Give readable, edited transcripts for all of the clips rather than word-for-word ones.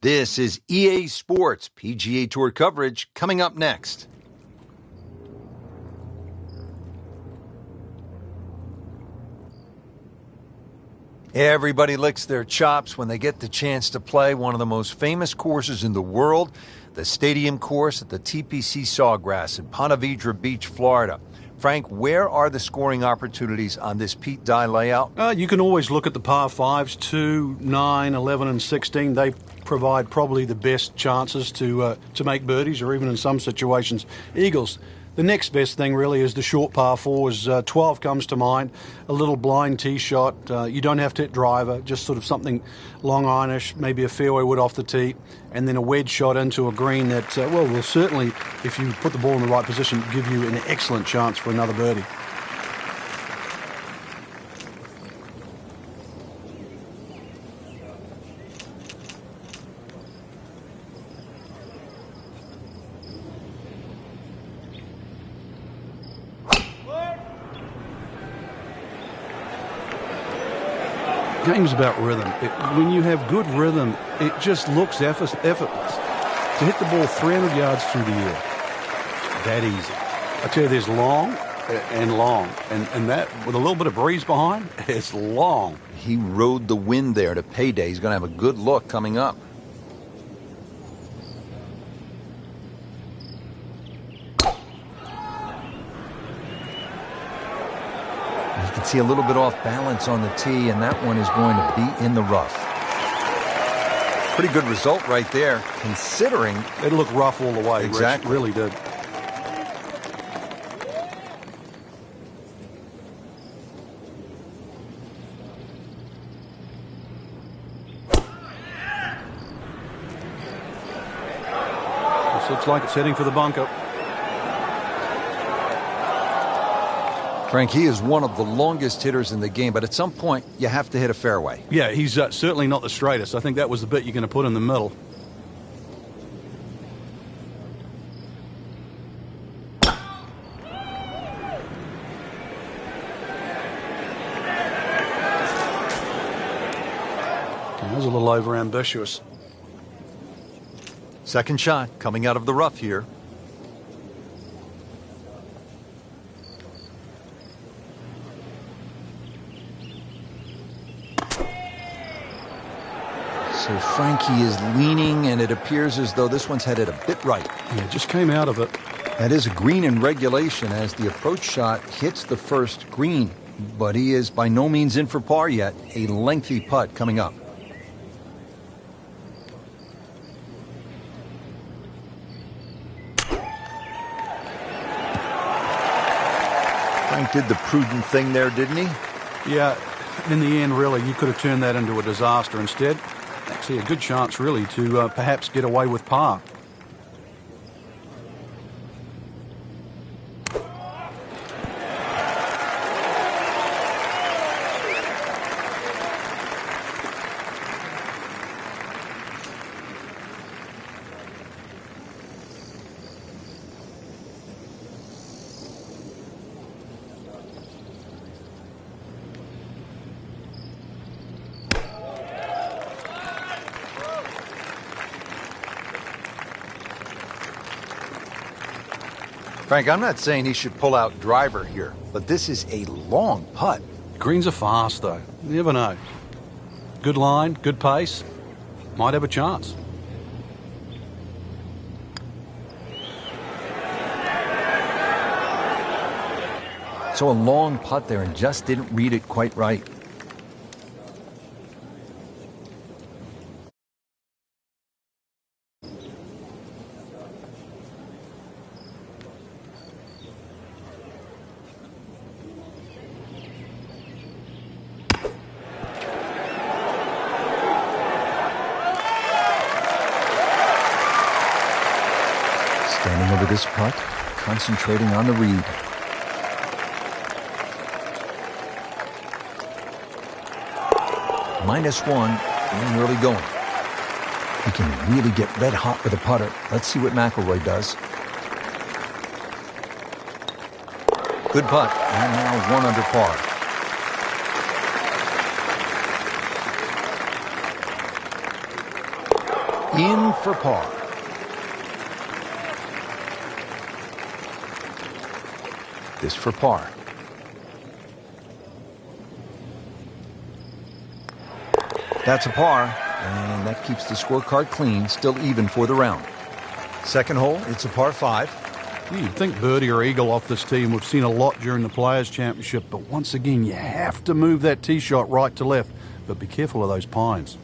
This is EA Sports PGA Tour coverage coming up next. Everybody licks their chops when they get the chance to play one of the most famous courses in the world, the stadium course at the TPC Sawgrass in Ponte Vedra Beach, Florida. Frank, where are the scoring opportunities on this Pete Dye layout? You can always look at the par 5s, 2, 9, 11 and 16. They provide probably the best chances to make birdies or even in some situations eagles. The next best thing really is the short par 4s. 12 comes to mind, a little blind tee shot. You don't have to hit driver, just sort of something long ironish, maybe a fairway wood off the tee, and then a wedge shot into a green that, will certainly, if you put the ball in the right position, give you an excellent chance for another birdie. Game's about rhythm. When you have good rhythm, it just looks effortless. To hit the ball 300 yards through the air, that easy. I tell you, there's long and long. And that, with a little bit of breeze behind, it's long. He rode the wind there to payday. He's going to have a good look coming up. See a little bit off balance on the tee, and that one is going to be in the rough. Pretty good result right there, considering it looked rough all the way. Exactly. Rich, really did. This looks like it's heading for the bunker. Frank, he is one of the longest hitters in the game, but at some point, you have to hit a fairway. Yeah, he's certainly not the straightest. I think that was the bit you're going to put in the middle. That was a little over-ambitious. Second shot coming out of the rough here. So Frankie is leaning, and it appears as though this one's headed a bit right. Yeah, just came out of it. That is a green in regulation as the approach shot hits the first green. But he is by no means in for par yet. A lengthy putt coming up. Frank did the prudent thing there, didn't he? Yeah, in the end, really, you could have turned that into a disaster. Instead, actually a good chance, really, to perhaps get away with par. Frank, I'm not saying he should pull out driver here, but this is a long putt. Greens are fast, though. You never know. Good line, good pace. Might have a chance. So a long putt there and just didn't read it quite right. Standing over this putt, concentrating on the read. -1 and early going. He can really get red hot with a putter. Let's see what McIlroy does. Good putt, and now 1 under par. In for par. This for par. That's a par, and that keeps the scorecard clean, still even for the round. Second hole, it's a par 5. You'd think birdie or eagle off this tee, and we've seen a lot during the Players' Championship, but once again, you have to move that tee shot right to left, but be careful of those pines.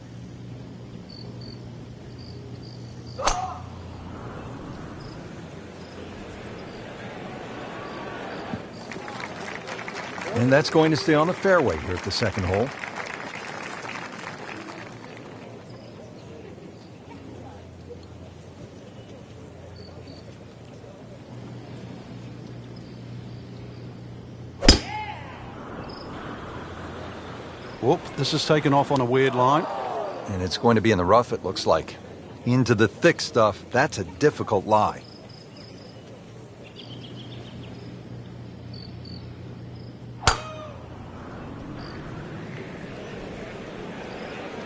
And that's going to stay on the fairway here at the second hole. Whoop, this is taken off on a weird line. And it's going to be in the rough, it looks like. Into the thick stuff, that's a difficult lie.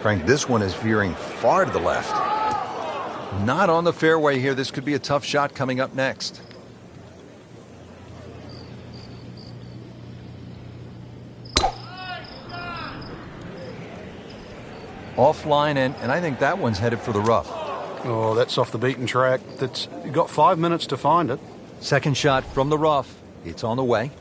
Frank, this one is veering far to the left. Not on the fairway here. This could be a tough shot coming up next. Offline, and I think that one's headed for the rough. Oh, that's off the beaten track. You got 5 minutes to find it. Second shot from the rough. It's on the way.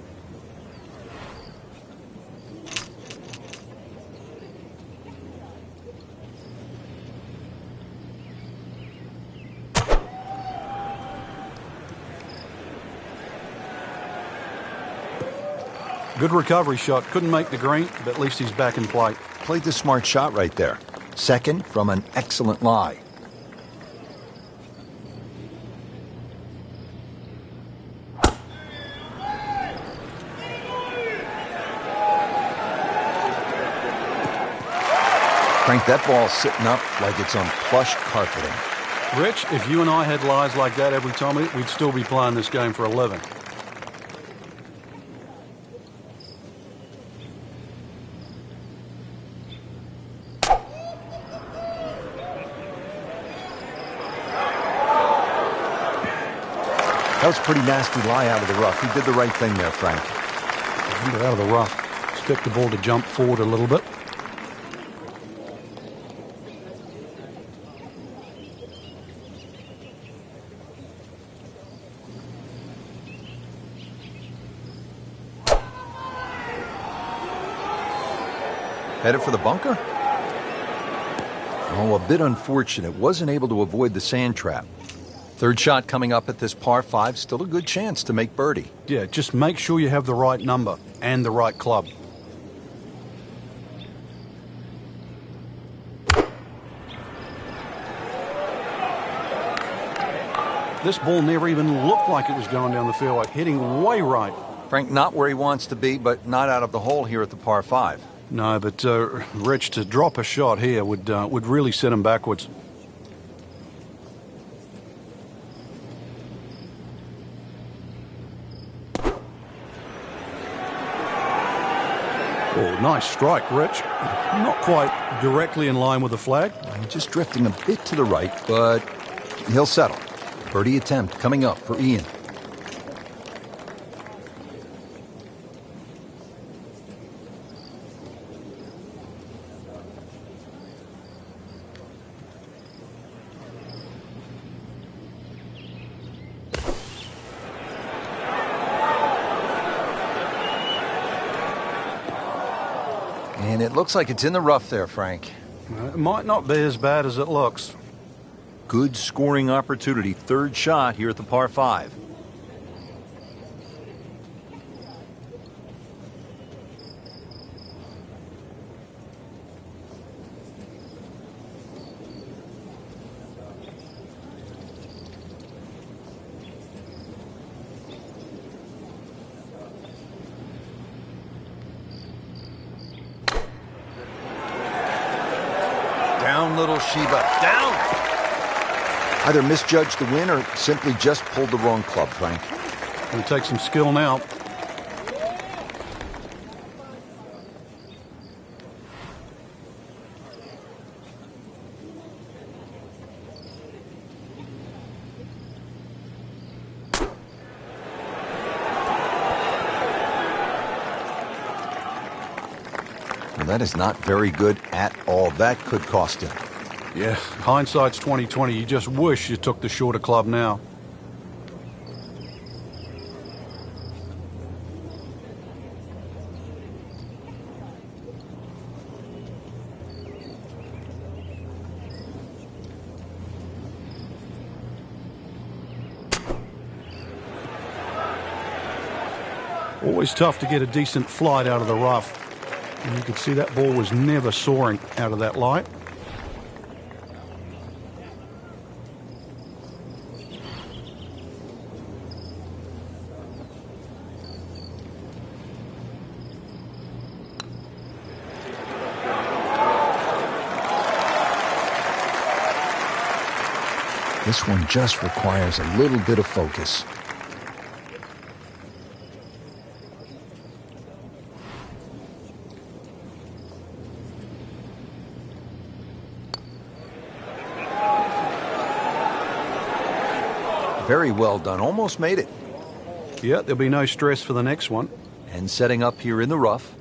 Good recovery shot. Couldn't make the green, but at least he's back in play. Played the smart shot right there. Second from an excellent lie. Frank, that ball's sitting up like it's on plush carpeting. Rich, if you and I had lies like that every time, we'd still be playing this game for 11. That was a pretty nasty lie out of the rough. He did the right thing there, Frank. Get out of the rough. Expect the ball to jump forward a little bit. Headed for the bunker? Oh, a bit unfortunate. Wasn't able to avoid the sand trap. Third shot coming up at this par 5. Still a good chance to make birdie. Yeah, just make sure you have the right number and the right club. This ball never even looked like it was going down the fairway, hitting way right. Frank, not where he wants to be, but not out of the hole here at the par 5. No, but Rich, to drop a shot here would really set him backwards. Oh, nice strike, Rich. Not quite directly in line with the flag. Just drifting a bit to the right, but he'll settle. Birdie attempt coming up for Ian. And it looks like it's in the rough there, Frank. It might not be as bad as it looks. Good scoring opportunity. Third shot here at the par 5. Down, little Sheba. Down! Either misjudged the win or simply just pulled the wrong club, Frank. It'll take some skill now. Well, that is not very good at all. That could cost him. Yeah, hindsight's 20/20. You just wish you took the shorter club now. Always tough to get a decent flight out of the rough. And you could see that ball was never soaring out of that light. This one just requires a little bit of focus. Very well done. Almost made it. Yeah, there'll be no stress for the next one. And setting up here in the rough.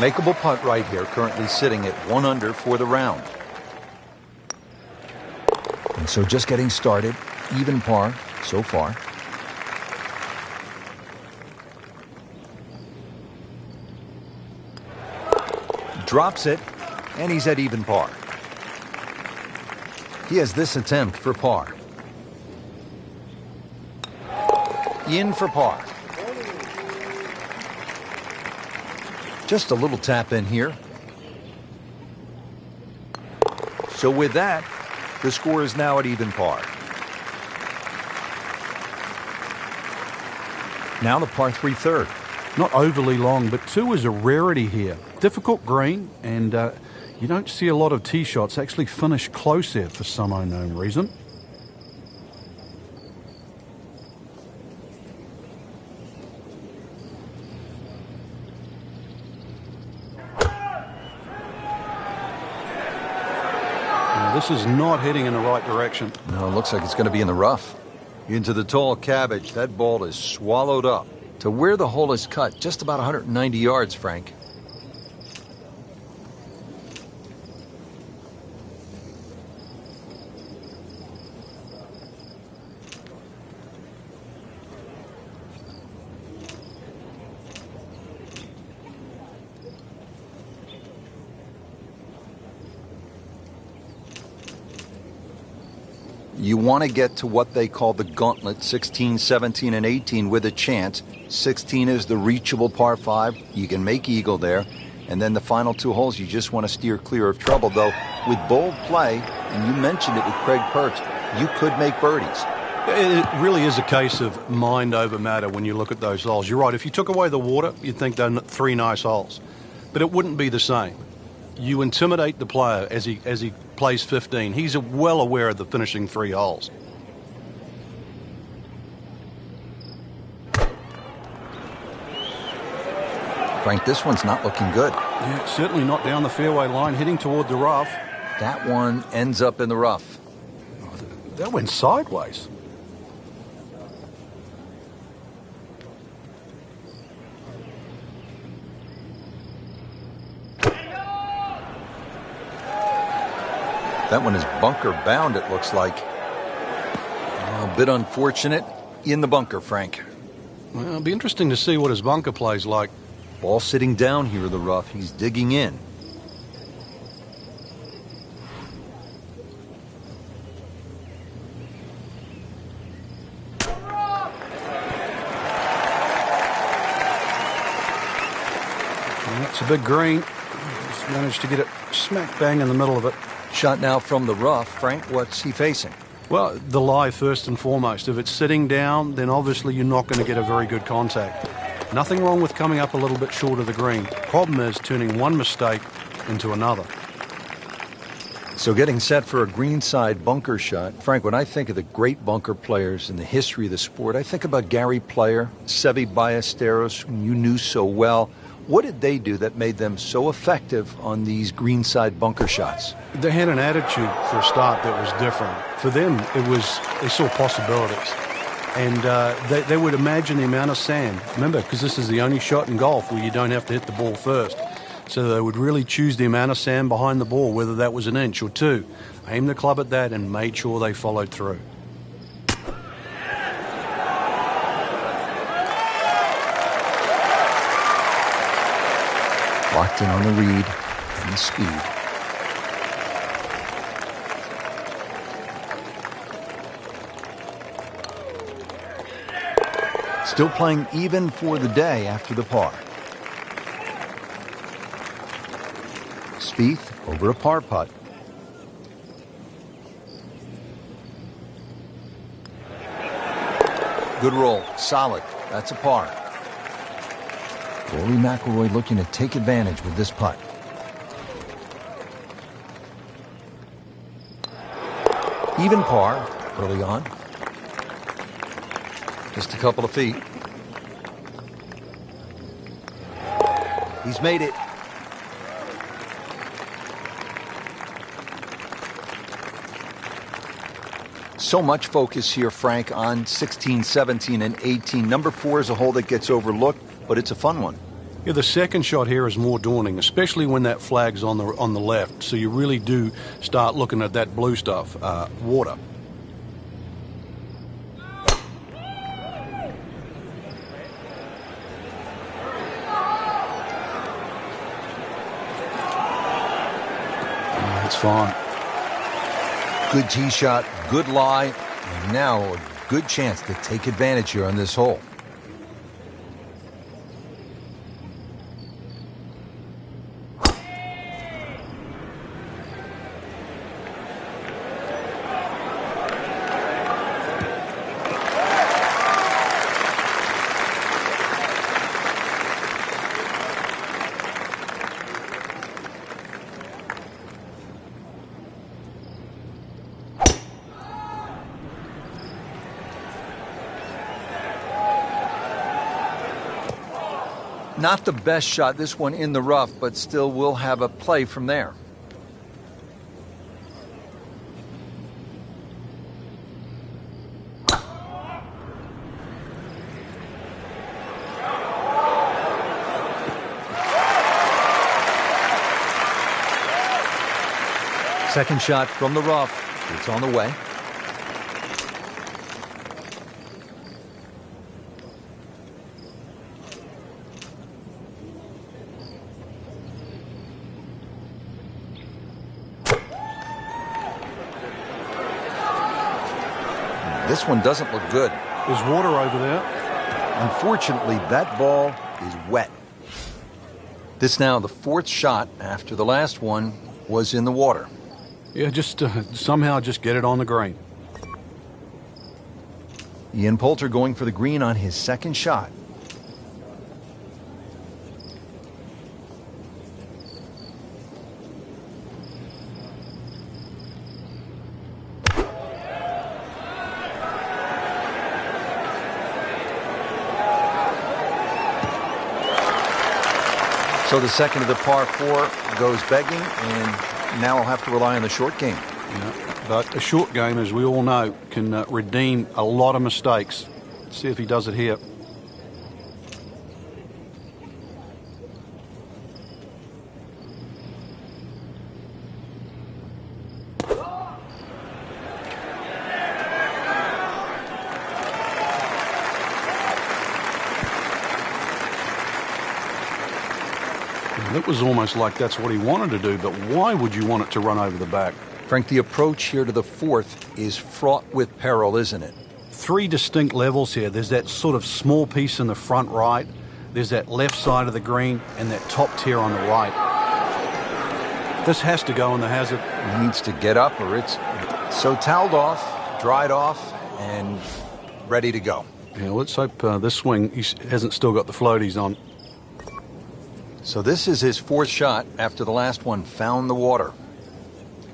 Makeable putt right here, currently sitting at 1 under for the round. And so just getting started, even par so far. Drops it, and he's at even par. He has this attempt for par. In for par. Just a little tap in here. So with that, the score is now at even par. Now the par 3 third. Not overly long, but 2 is a rarity here. Difficult green, and you don't see a lot of tee shots actually finish close there for some unknown reason. This is not heading in the right direction. No, it looks like it's going to be in the rough. Into the tall cabbage. That ball is swallowed up. To where the hole is cut, just about 190 yards, Frank. You want to get to what they call the gauntlet, 16, 17, and 18 with a chance. 16 is the reachable par 5. You can make eagle there. And then the final 2 holes, you just want to steer clear of trouble. Though, with bold play, and you mentioned it with Craig Perch, you could make birdies. It really is a case of mind over matter when you look at those holes. You're right. If you took away the water, you'd think they're 3 nice holes. But it wouldn't be the same. You intimidate the player as he plays 15. He's well aware of the finishing 3 holes. Frank, this one's not looking good. Yeah, certainly not down the fairway line, heading toward the rough. That one ends up in the rough. Oh, that went sideways. That one is bunker bound, it looks like. A bit unfortunate in the bunker, Frank. Well, it'll be interesting to see what his bunker play's like. Ball sitting down here in the rough. He's digging in. That's a big green. Just managed to get it smack bang in the middle of it. Shot now from the rough. Frank, what's he facing? Well, the lie first and foremost. If it's sitting down, then obviously you're not going to get a very good contact. Nothing wrong with coming up a little bit short of the green. Problem is turning one mistake into another. So getting set for a greenside bunker shot. Frank, when I think of the great bunker players in the history of the sport, I think about Gary Player, Seve Ballesteros, whom you knew so well. What did they do that made them so effective on these greenside bunker shots? They had an attitude for a start that was different. For them, they saw possibilities. And they would imagine the amount of sand. Remember, because this is the only shot in golf where you don't have to hit the ball first. So they would really choose the amount of sand behind the ball, whether that was an inch or two. Aimed the club at that and made sure they followed through. Locked in on the read and the speed. Still playing even for the day after the par. Spieth over a par putt. Good roll, solid. That's a par. Rory McIlroy looking to take advantage with this putt. Even par early on. Just a couple of feet. He's made it. So much focus here, Frank, on 16, 17, and 18. Number 4 is a hole that gets overlooked, but it's a fun one. Yeah, the second shot here is more daunting, especially when that flag's on the left. So you really do start looking at that blue stuff, water. It's fine. Good tee shot, good lie, and now a good chance to take advantage here on this hole. Not the best shot, this one in the rough, but still will have a play from there. Second shot from the rough. It's on the way. This one doesn't look good. There's water over there. Unfortunately, that ball is wet. This now the 4th shot after the last one was in the water. Yeah, just somehow just get it on the green. Ian Poulter going for the green on his second shot. So the second of the par 4 goes begging, and now I'll have to rely on the short game. Yeah, but a short game, as we all know, can redeem a lot of mistakes. Let's see if he does it here. It was almost like that's what he wanted to do, but why would you want it to run over the back? Frank, the approach here to the 4th is fraught with peril, isn't it? 3 distinct levels here. There's that sort of small piece in the front right. There's that left side of the green and that top tier on the right. This has to go in the hazard. He needs to get up or it's so toweled off, dried off, and ready to go. Yeah, let's hope this swing he hasn't still got the floaties on. So this is his 4th shot after the last one found the water.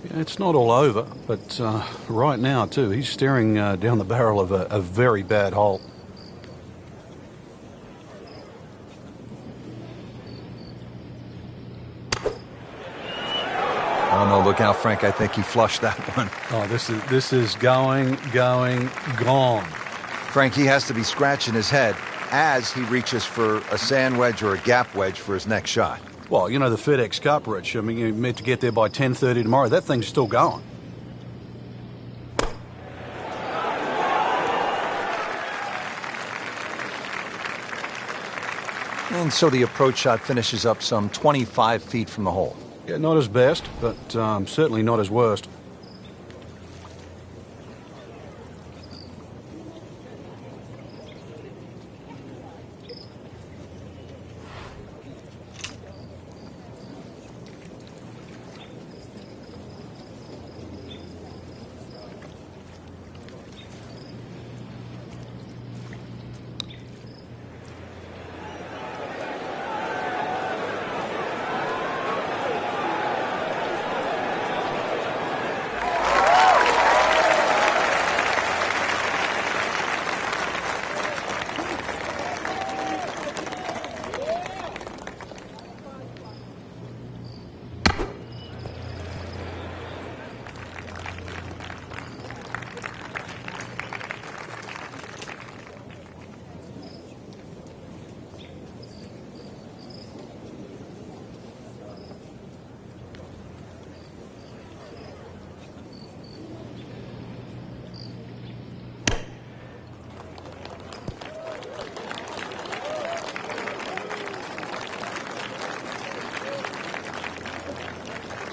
Yeah, it's not all over, but right now, too, he's staring down the barrel of a very bad hole. Oh, no, look out, Frank. I think he flushed that one. Oh, this is going, gone. Frank, he has to be scratching his head as he reaches for a sand wedge or a gap wedge for his next shot. Well, you know, the FedEx Cup, Rich. I mean, you're meant to get there by 10:30 tomorrow. That thing's still going. And so the approach shot finishes up some 25 feet from the hole. Yeah, not his best, but certainly not his worst.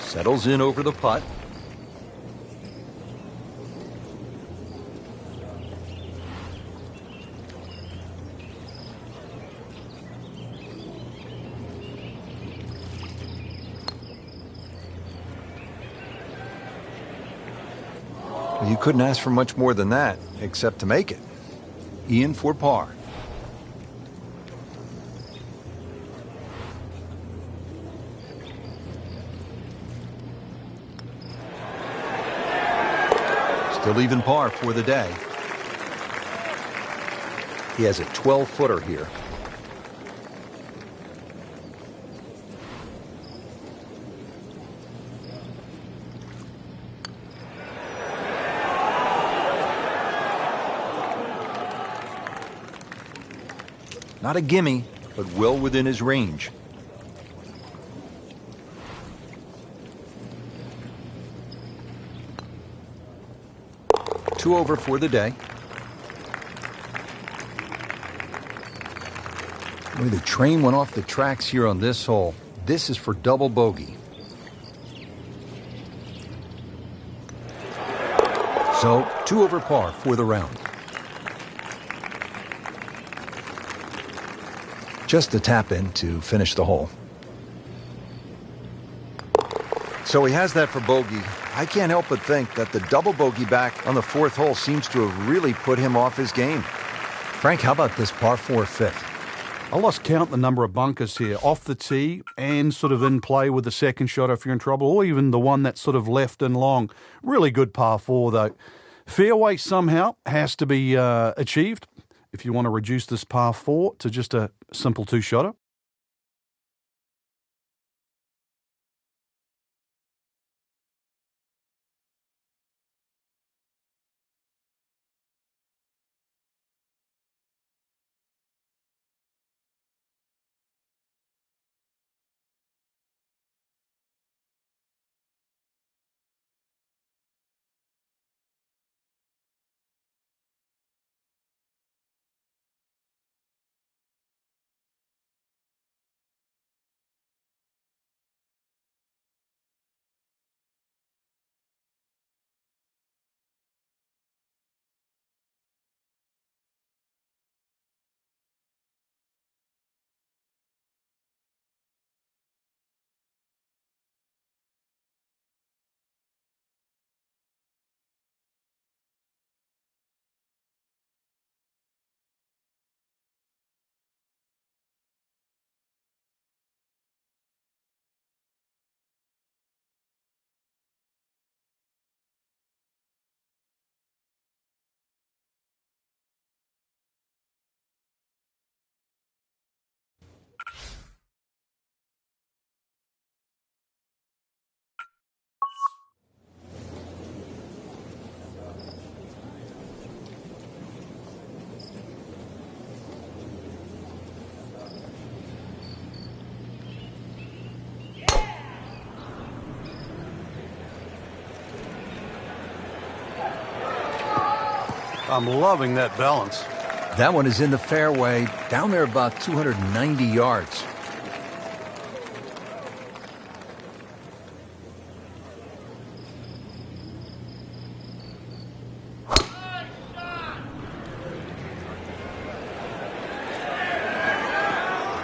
Settles in over the putt. You couldn't ask for much more than that, except to make it. Ian for par. Still even par for the day. He has a 12-footer here. Not a gimme, but well within his range. Two over for the day. Boy, the train went off the tracks here on this hole. This is for double bogey. So, 2 over par for the round. Just a tap in to finish the hole. So he has that for bogey. I can't help but think that the double bogey back on the 4th hole seems to have really put him off his game. Frank, how about this par 4 fifth? I lost count the number of bunkers here, off the tee and sort of in play with the second shot if you're in trouble, or even the one that's sort of left and long. Really good par 4, though. Fairway somehow has to be achieved if you want to reduce this par 4 to just a simple 2-shotter. I'm loving that balance. That one is in the fairway, down there about 290 yards.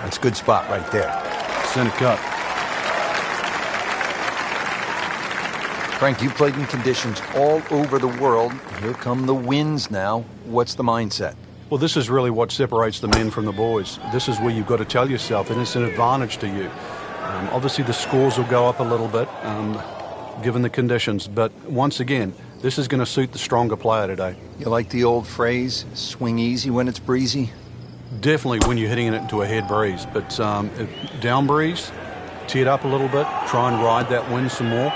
That's a good spot right there. Center cut. Frank, you played in conditions all over the world. Here come the winds now. What's the mindset? Well, this is really what separates the men from the boys. This is where you've got to tell yourself, and it's an advantage to you. Obviously, the scores will go up a little bit, given the conditions. But once again, this is going to suit the stronger player today. You like the old phrase, swing easy when it's breezy? Definitely when you're hitting it into a head breeze. But down breeze, tee it up a little bit, try and ride that wind some more.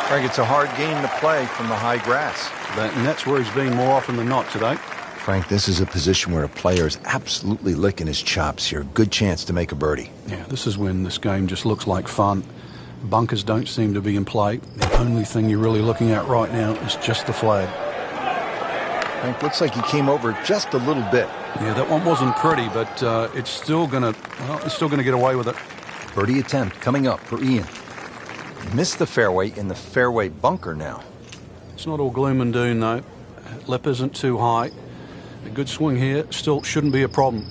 Frank, it's a hard game to play from the high grass. And that's where he's been more often than not today. Frank, this is a position where a player is absolutely licking his chops here. Good chance to make a birdie. Yeah, this is when this game just looks like fun. Bunkers don't seem to be in play. The only thing you're really looking at right now is just the flag. Frank, looks like he came over just a little bit. Yeah, that one wasn't pretty, but it's still gonna get away with it. Birdie attempt coming up for Ian. Missed the fairway in the fairway bunker now. It's not all gloom and doom, though. Lip isn't too high. A good swing here still shouldn't be a problem.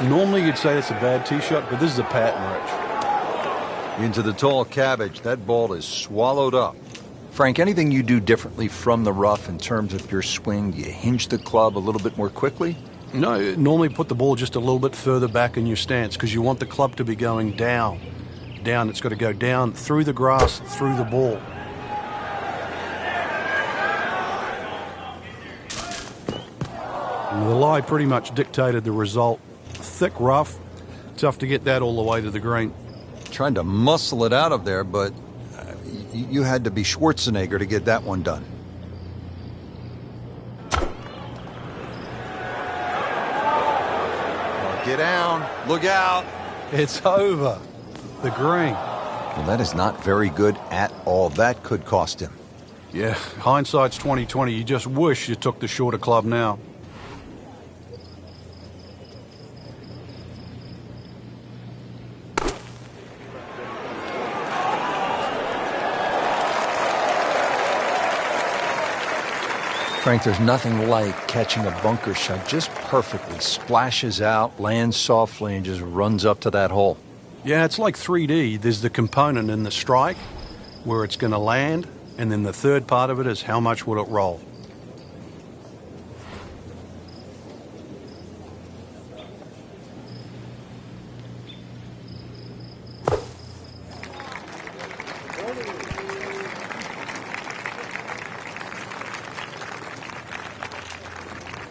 Normally you'd say that's a bad tee shot, but this is a pattern, Rich. Into the tall cabbage. That ball is swallowed up. Frank, anything you do differently from the rough in terms of your swing? Do you hinge the club a little bit more quickly? No, normally put the ball just a little bit further back in your stance because you want the club to be going down. Down, it's got to go down through the grass, through the ball. And the lie pretty much dictated the result. Thick rough, tough to get that all the way to the green. Trying to muscle it out of there, but you had to be Schwarzenegger to get that one done. Get down. Look out. It's over. The green. Well, that is not very good at all. That could cost him. Yeah, hindsight's 20/20. You just wish you took the shorter club now. Frank, there's nothing like catching a bunker shot just perfectly. Splashes out, lands softly, and just runs up to that hole. Yeah, it's like 3D. There's the component in the strike where it's going to land, and then the third part of it is how much will it roll.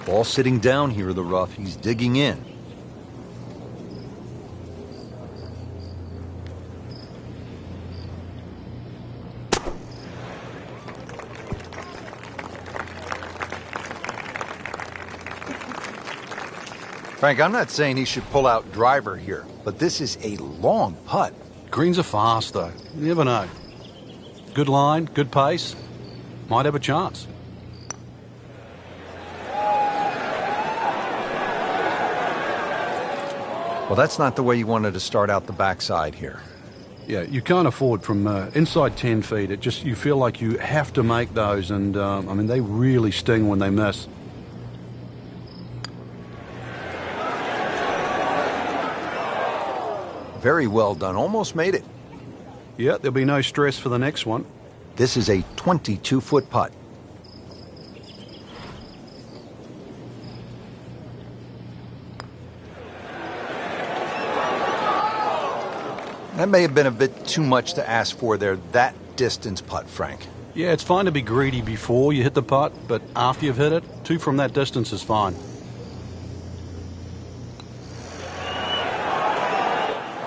Ball sitting down here in the rough. He's digging in. Frank, I'm not saying he should pull out driver here, but this is a long putt. Greens are fast, though. You never know. Good line, good pace. Might have a chance. Well, that's not the way you wanted to start out the backside here. Yeah, you can't afford from inside 10 feet. It just, you feel like you have to make those, and I mean, they really sting when they miss. Very well done. Almost made it. Yeah, there'll be no stress for the next one. This is a 22-foot putt. That may have been a bit too much to ask for there, that distance putt, Frank. Yeah, it's fine to be greedy before you hit the putt, but after you've hit it, 2 from that distance is fine.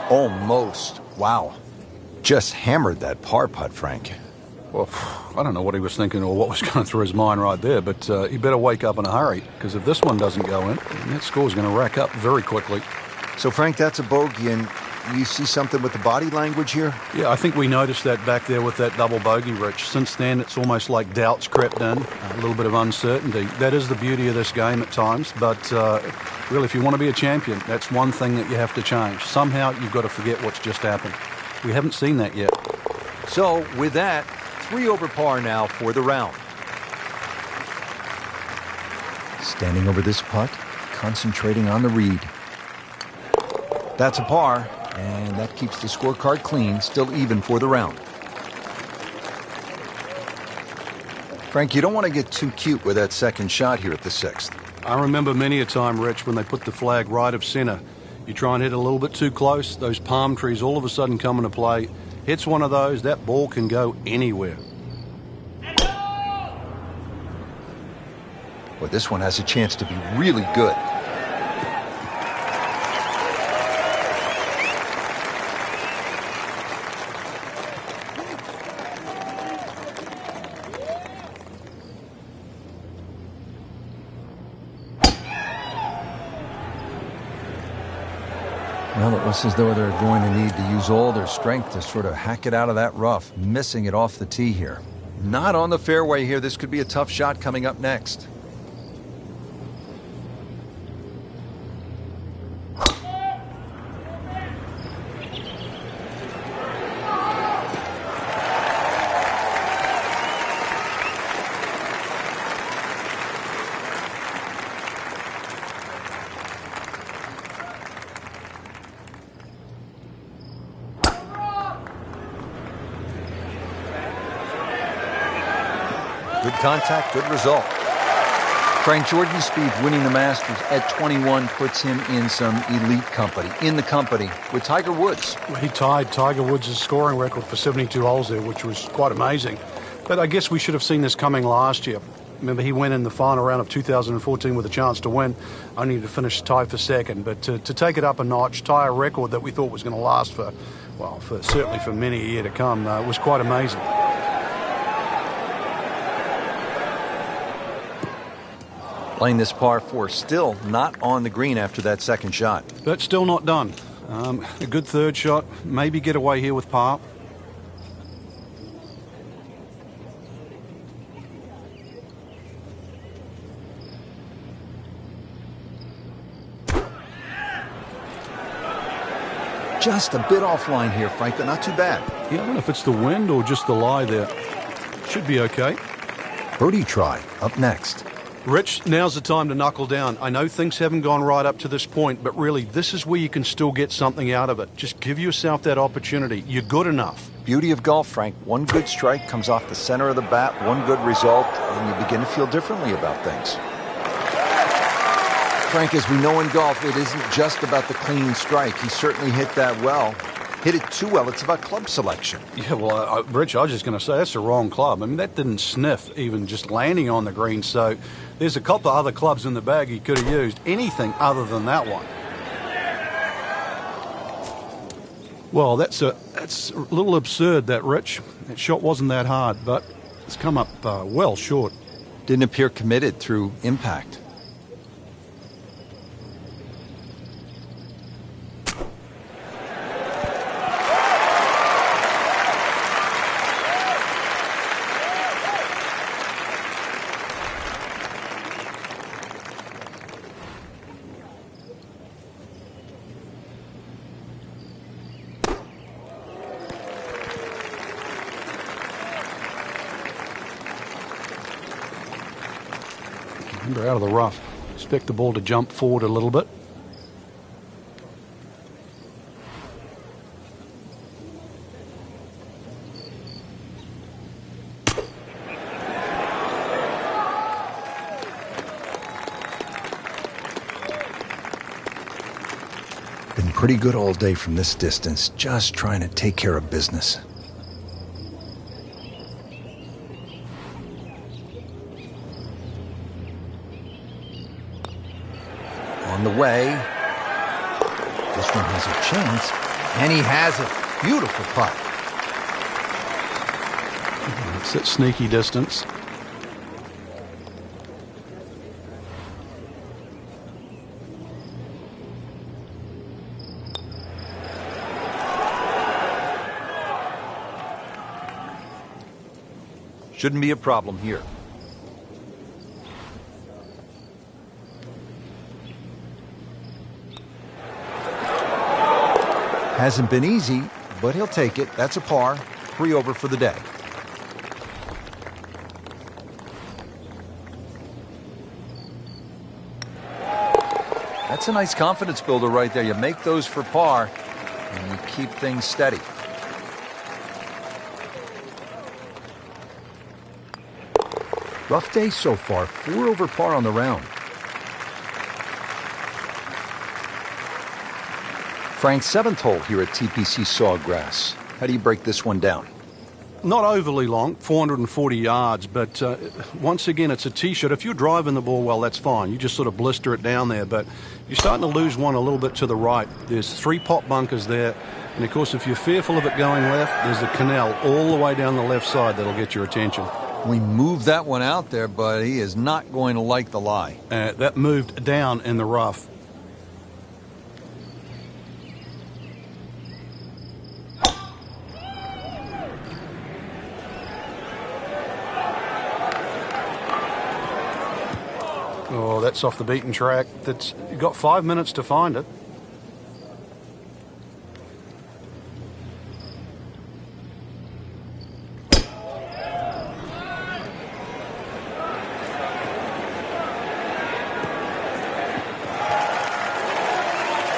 Almost. Wow. Just hammered that par putt, Frank. Well, I don't know what he was thinking or what was going through his mind right there, but he better wake up in a hurry, because if this one doesn't go in, that score's going to rack up very quickly. So, Frank, that's a bogey, and you see something with the body language here? Yeah, I think we noticed that back there with that double bogey, Rich. Since then, it's almost like doubts crept in, a little bit of uncertainty. That is the beauty of this game at times, but really, if you want to be a champion, that's one thing that you have to change. Somehow, you've got to forget what's just happened. We haven't seen that yet. So, with that, 3 over par now for the round. Standing over this putt, concentrating on the read. That's a par, and that keeps the scorecard clean, still even for the round. Frank, you don't want to get too cute with that second shot here at the 6th. I remember many a time, Rich, when they put the flag right of center. You try and hit a little bit too close, those palm trees all of a sudden come into play. Hits one of those, that ball can go anywhere. Well, this one has a chance to be really good. Well, it looks as though they're going to need to use all their strength to sort of hack it out of that rough, missing it off the tee here. Not on the fairway here. This could be a tough shot coming up next. Good contact, good result. Frank, Jordan Spieth winning the Masters at 21 puts him in some elite company, in the company with Tiger Woods. He tied Tiger Woods' scoring record for 72 holes there, which was quite amazing. But I guess we should have seen this coming last year. Remember, he went in the final round of 2014 with a chance to win, only to finish tied for second. But to take it up a notch, tie a record that we thought was going to last for, well, certainly for many a year to come, was quite amazing. Playing this par 4, still not on the green after that second shot. But still not done. A good third shot, maybe get away here with par. Just a bit offline here, Frank, but not too bad. Yeah, I don't know if it's the wind or just the lie there. Should be okay. Birdie try up next. Rich, now's the time to knuckle down. I know things haven't gone right up to this point, but really, this is where you can still get something out of it. Just give yourself that opportunity. You're good enough. Beauty of golf, Frank. One good strike comes off the center of the bat, one good result, and you begin to feel differently about things. Frank, as we know in golf, it isn't just about the clean strike. He certainly hit that well. Hit it too well. It's about club selection. Yeah, well, Rich, I was just going to say, that's the wrong club. I mean, that didn't sniff even just landing on the green. So there's a couple of other clubs in the bag he could have used. Anything other than that one. Well, that's a little absurd, that, Rich. That shot wasn't that hard, but it's come up well short. Didn't appear committed through impact. Remember, out of the rough. Expect the ball to jump forward a little bit. Been pretty good all day from this distance, just trying to take care of business. On the way. This one has a chance, and he has it. Beautiful putt. It's at sneaky distance. Shouldn't be a problem here. Hasn't been easy, but he'll take it. That's a par. 3 over for the day. That's a nice confidence builder right there. You make those for par, and you keep things steady. Rough day so far. 4 over par on the round. Frank's 7th hole here at TPC Sawgrass. How do you break this one down? Not overly long, 440 yards, but once again, it's a tee shot. If you're driving the ball well, that's fine. You just sort of blister it down there, but you're starting to lose one a little bit to the right. There's 3 pot bunkers there, and of course, if you're fearful of it going left, there's a canal all the way down the left side that'll get your attention. We moved that one out there, but he is not going to like the lie. That moved down in the rough. Oh, that's off the beaten track. You've got 5 minutes to find it.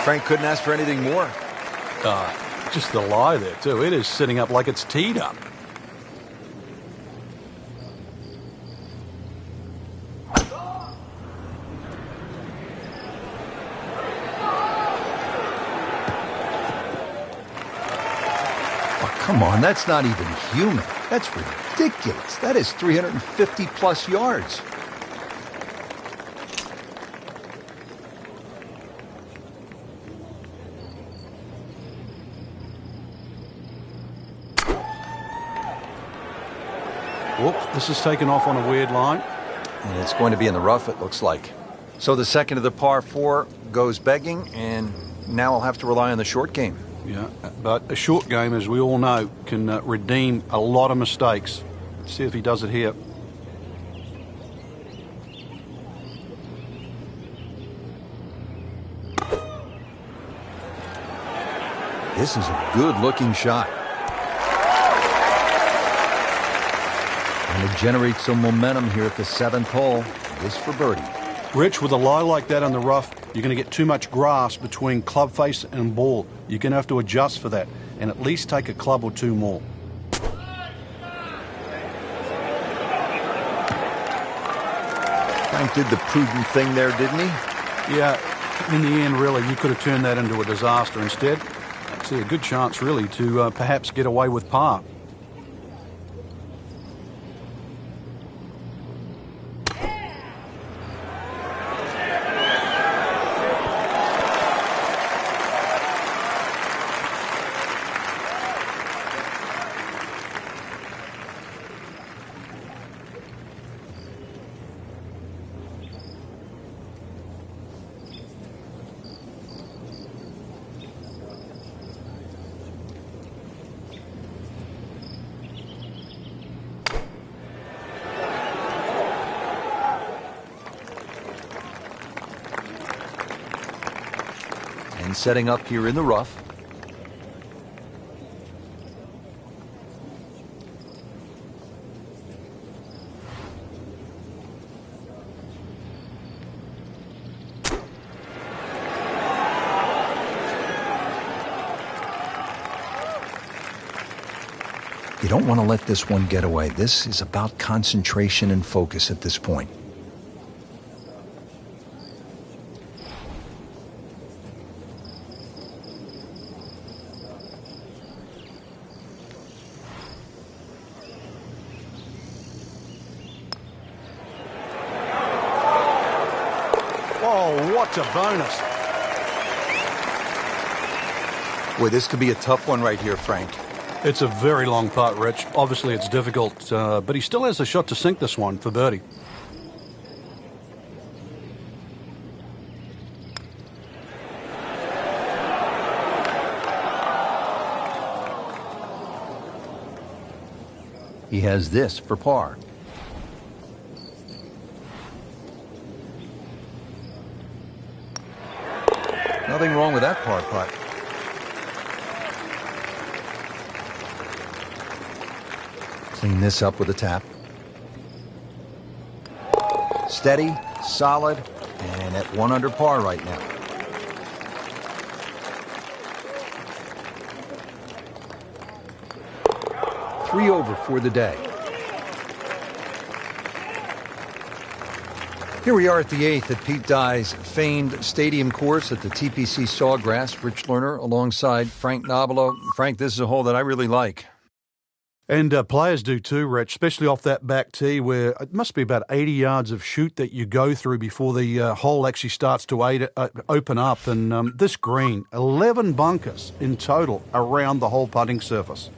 Frank couldn't ask for anything more. Just the lie there, too. It is sitting up like it's teed up. Come on, that's not even human. That's ridiculous. That is 350 plus yards. Whoop, this is taken off on a weird line. And it's going to be in the rough, it looks like. So the second of the par 4 goes begging, and now I'll have to rely on the short game. Yeah, but a short game, as we all know, can redeem a lot of mistakes. Let's see if he does it here. This is a good-looking shot. And to generate some momentum here at the 7th hole. This for birdie. Rich, with a lie like that on the rough, you're going to get too much grass between club face and ball. You're going to have to adjust for that and at least take a club or 2 more. Frank did the prudent thing there, didn't he? Yeah, in the end, really, you could have turned that into a disaster. Instead, I see a good chance, really, to perhaps get away with par. And setting up here in the rough. You don't want to let this one get away. This is about concentration and focus at this point. Oh, what a bonus. Boy, this could be a tough one right here, Frank. It's a very long putt, Rich. Obviously, it's difficult, but he still has a shot to sink this one for birdie. He has this for par. Nothing wrong with that par putt. Clean this up with a tap. Steady, solid, and at 1 under par right now. Three over for the day. Here we are at the 8th at Pete Dye's famed stadium course at the TPC Sawgrass. Rich Lerner alongside Frank Nobilo. Frank, this is a hole that I really like. And players do too, Rich, especially off that back tee where it must be about 80 yards of shoot that you go through before the hole actually starts to open up. And this green, 11 bunkers in total around the whole putting surface.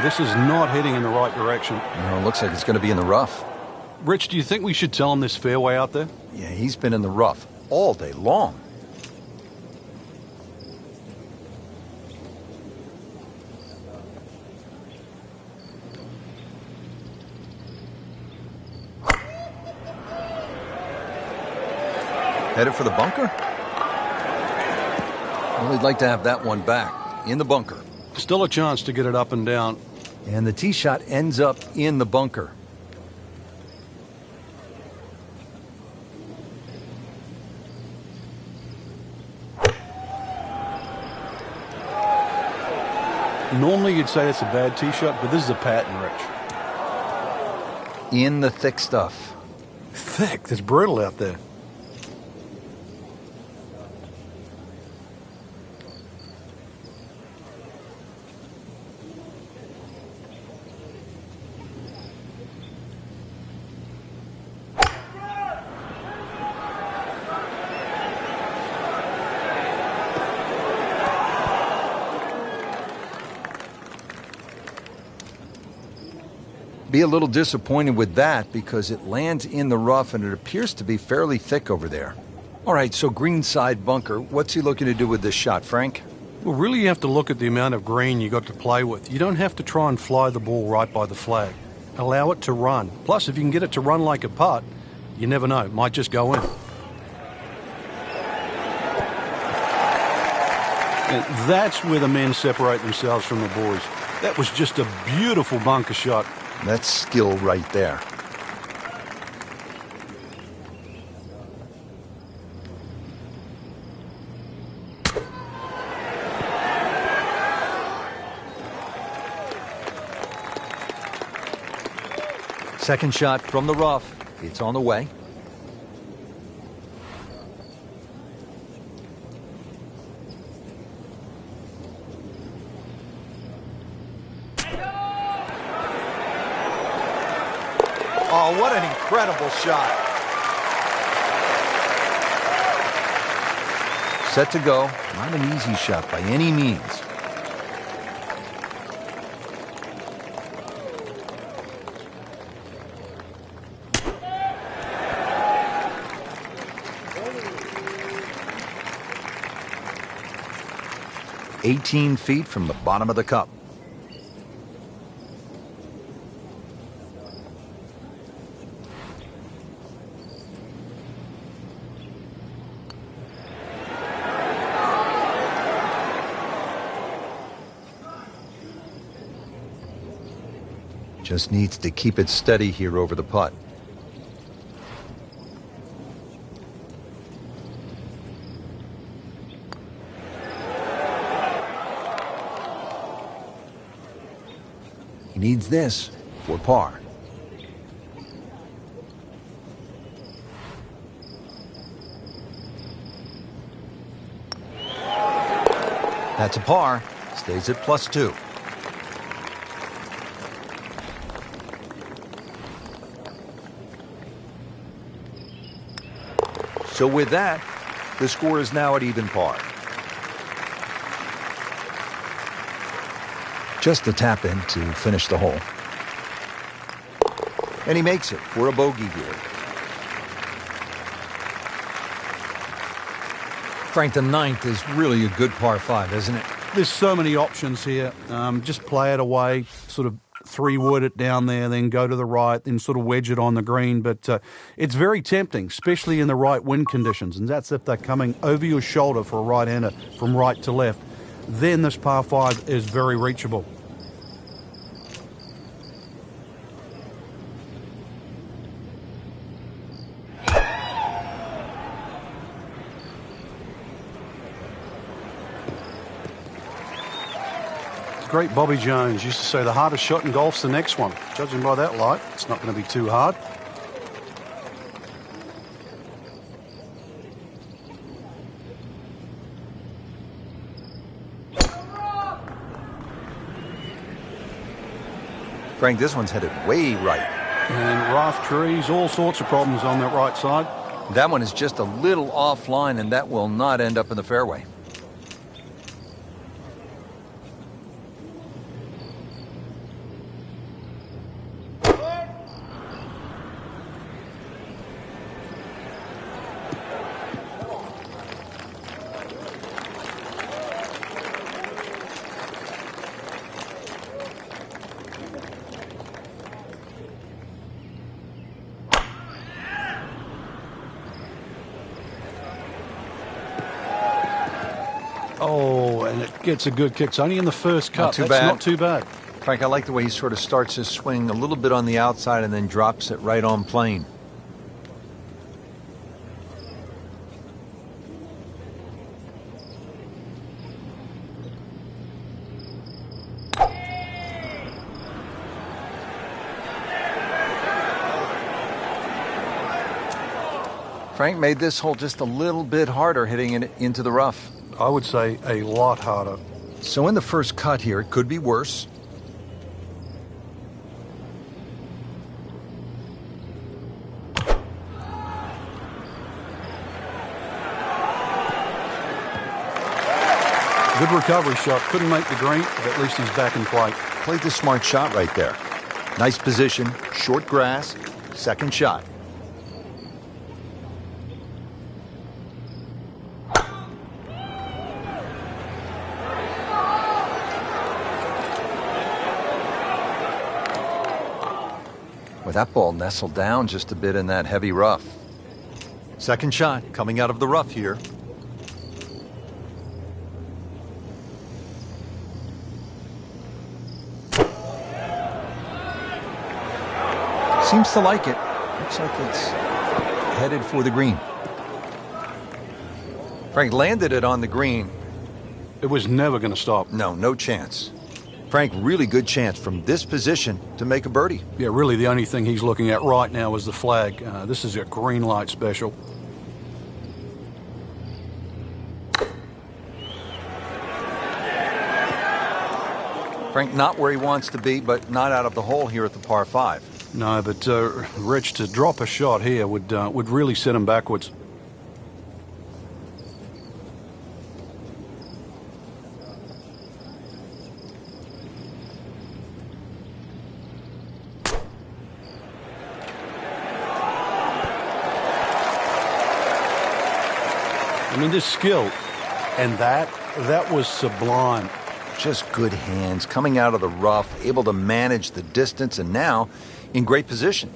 This is not heading in the right direction. No, it looks like it's going to be in the rough. Rich, do you think we should tell him this fairway out there? Yeah, he's been in the rough all day long. Headed for the bunker? Well, he'd like to have that one back in the bunker. Still a chance to get it up and down. And the tee shot ends up in the bunker. Normally you'd say that's a bad tee shot, but this is a pattern, Rich. In the thick stuff. Thick? It's brutal out there. Be a little disappointed with that because it lands in the rough and it appears to be fairly thick over there. All right, so greenside bunker. What's he looking to do with this shot, Frank? Well, really you have to look at the amount of green you got to play with. You don't have to try and fly the ball right by the flag. Allow it to run. Plus, if you can get it to run like a putt, you never know. It might just go in. And that's where the men separate themselves from the boys. That was just a beautiful bunker shot. That's skill right there. Second shot from the rough. It's on the way. Oh, what an incredible shot. Set to go. Not an easy shot by any means. "18 feet from the bottom of the cup." Just needs to keep it steady here over the putt. He needs this for par. That's a par. Stays at +2. So with that, the score is now at even par. Just a tap in to finish the hole. And he makes it for a bogey here. Frank, the ninth is really a good par 5, isn't it? There's so many options here. Just play it away, sort of 3-wood it down there, then go to the right, then sort of wedge it on the green. But it's very tempting, especially in the right wind conditions. And that's if they're coming over your shoulder for a right-hander from right to left. Then this par 5 is very reachable. Great Bobby Jones used to say the hardest shot in golf's the next one. Judging by that light, it's not going to be too hard. Frank, this one's headed way right. And rough trees, all sorts of problems on that right side. That one is just a little offline, and that will not end up in the fairway. Oh, and it gets a good kick. It's only in the first cut. Not too That's bad. not too bad. Frank, I like the way he sort of starts his swing a little bit on the outside and then drops it right on plane. Frank made this hole just a little bit harder hitting it into the rough. I would say a lot harder. So in the first cut here, it could be worse. Good recovery shot. Couldn't make the green, but at least he's back in play. Played the smart shot right there. Nice position, short grass, second shot. With that ball nestled down just a bit in that heavy rough. Second shot coming out of the rough here. Seems to like it. Looks like it's headed for the green. Frank landed it on the green. It was never going to stop. No chance. Frank, really good chance from this position to make a birdie. Yeah, really the only thing he's looking at right now is the flag. This is a green light special. Frank, not where he wants to be, but not out of the hole here at the par 5. No, but Rich, to drop a shot here would really set him backwards. I mean, this skill, and that was sublime. Just good hands, coming out of the rough, able to manage the distance, and now in great position.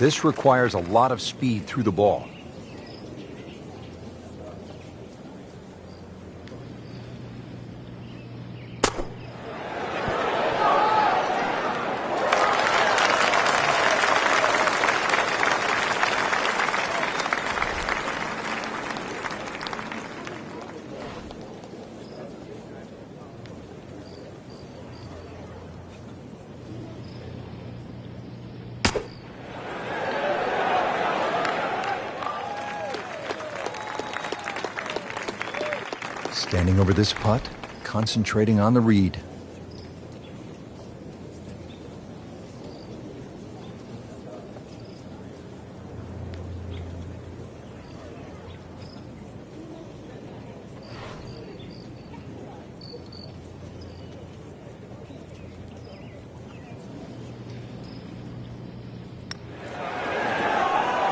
This requires a lot of speed through the ball. Standing over this putt, concentrating on the read.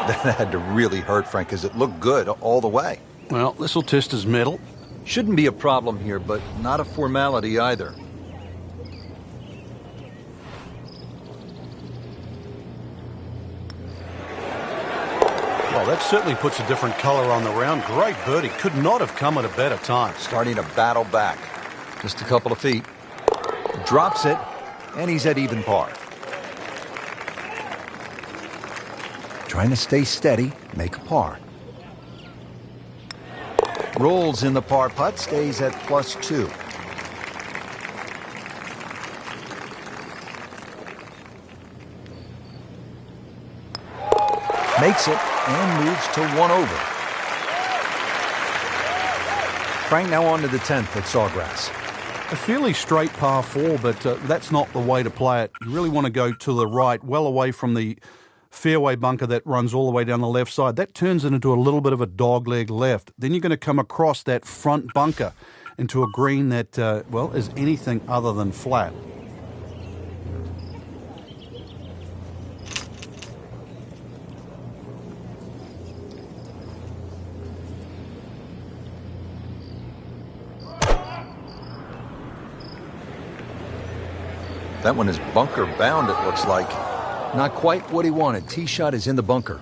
That had to really hurt, Frank, because it looked good all the way. Well, this will test his mettle. Shouldn't be a problem here, but not a formality either. Well, that certainly puts a different color on the round. Great birdie. Could not have come at a better time. Starting to battle back. Just a couple of feet. Drops it, and he's at even par. Trying to stay steady, make a par. Rolls in the par putt, stays at +2. Makes it and moves to 1 over. Frank now on to the 10th at Sawgrass. A fairly straight par 4, but that's not the way to play it. You really want to go to the right, well away from the fairway bunker that runs all the way down the left side. That turns it into a little bit of a dogleg left. Then you're going to come across that front bunker into a green that, well, is anything other than flat. That one is bunker bound, it looks like. Not quite what he wanted. Tee shot is in the bunker.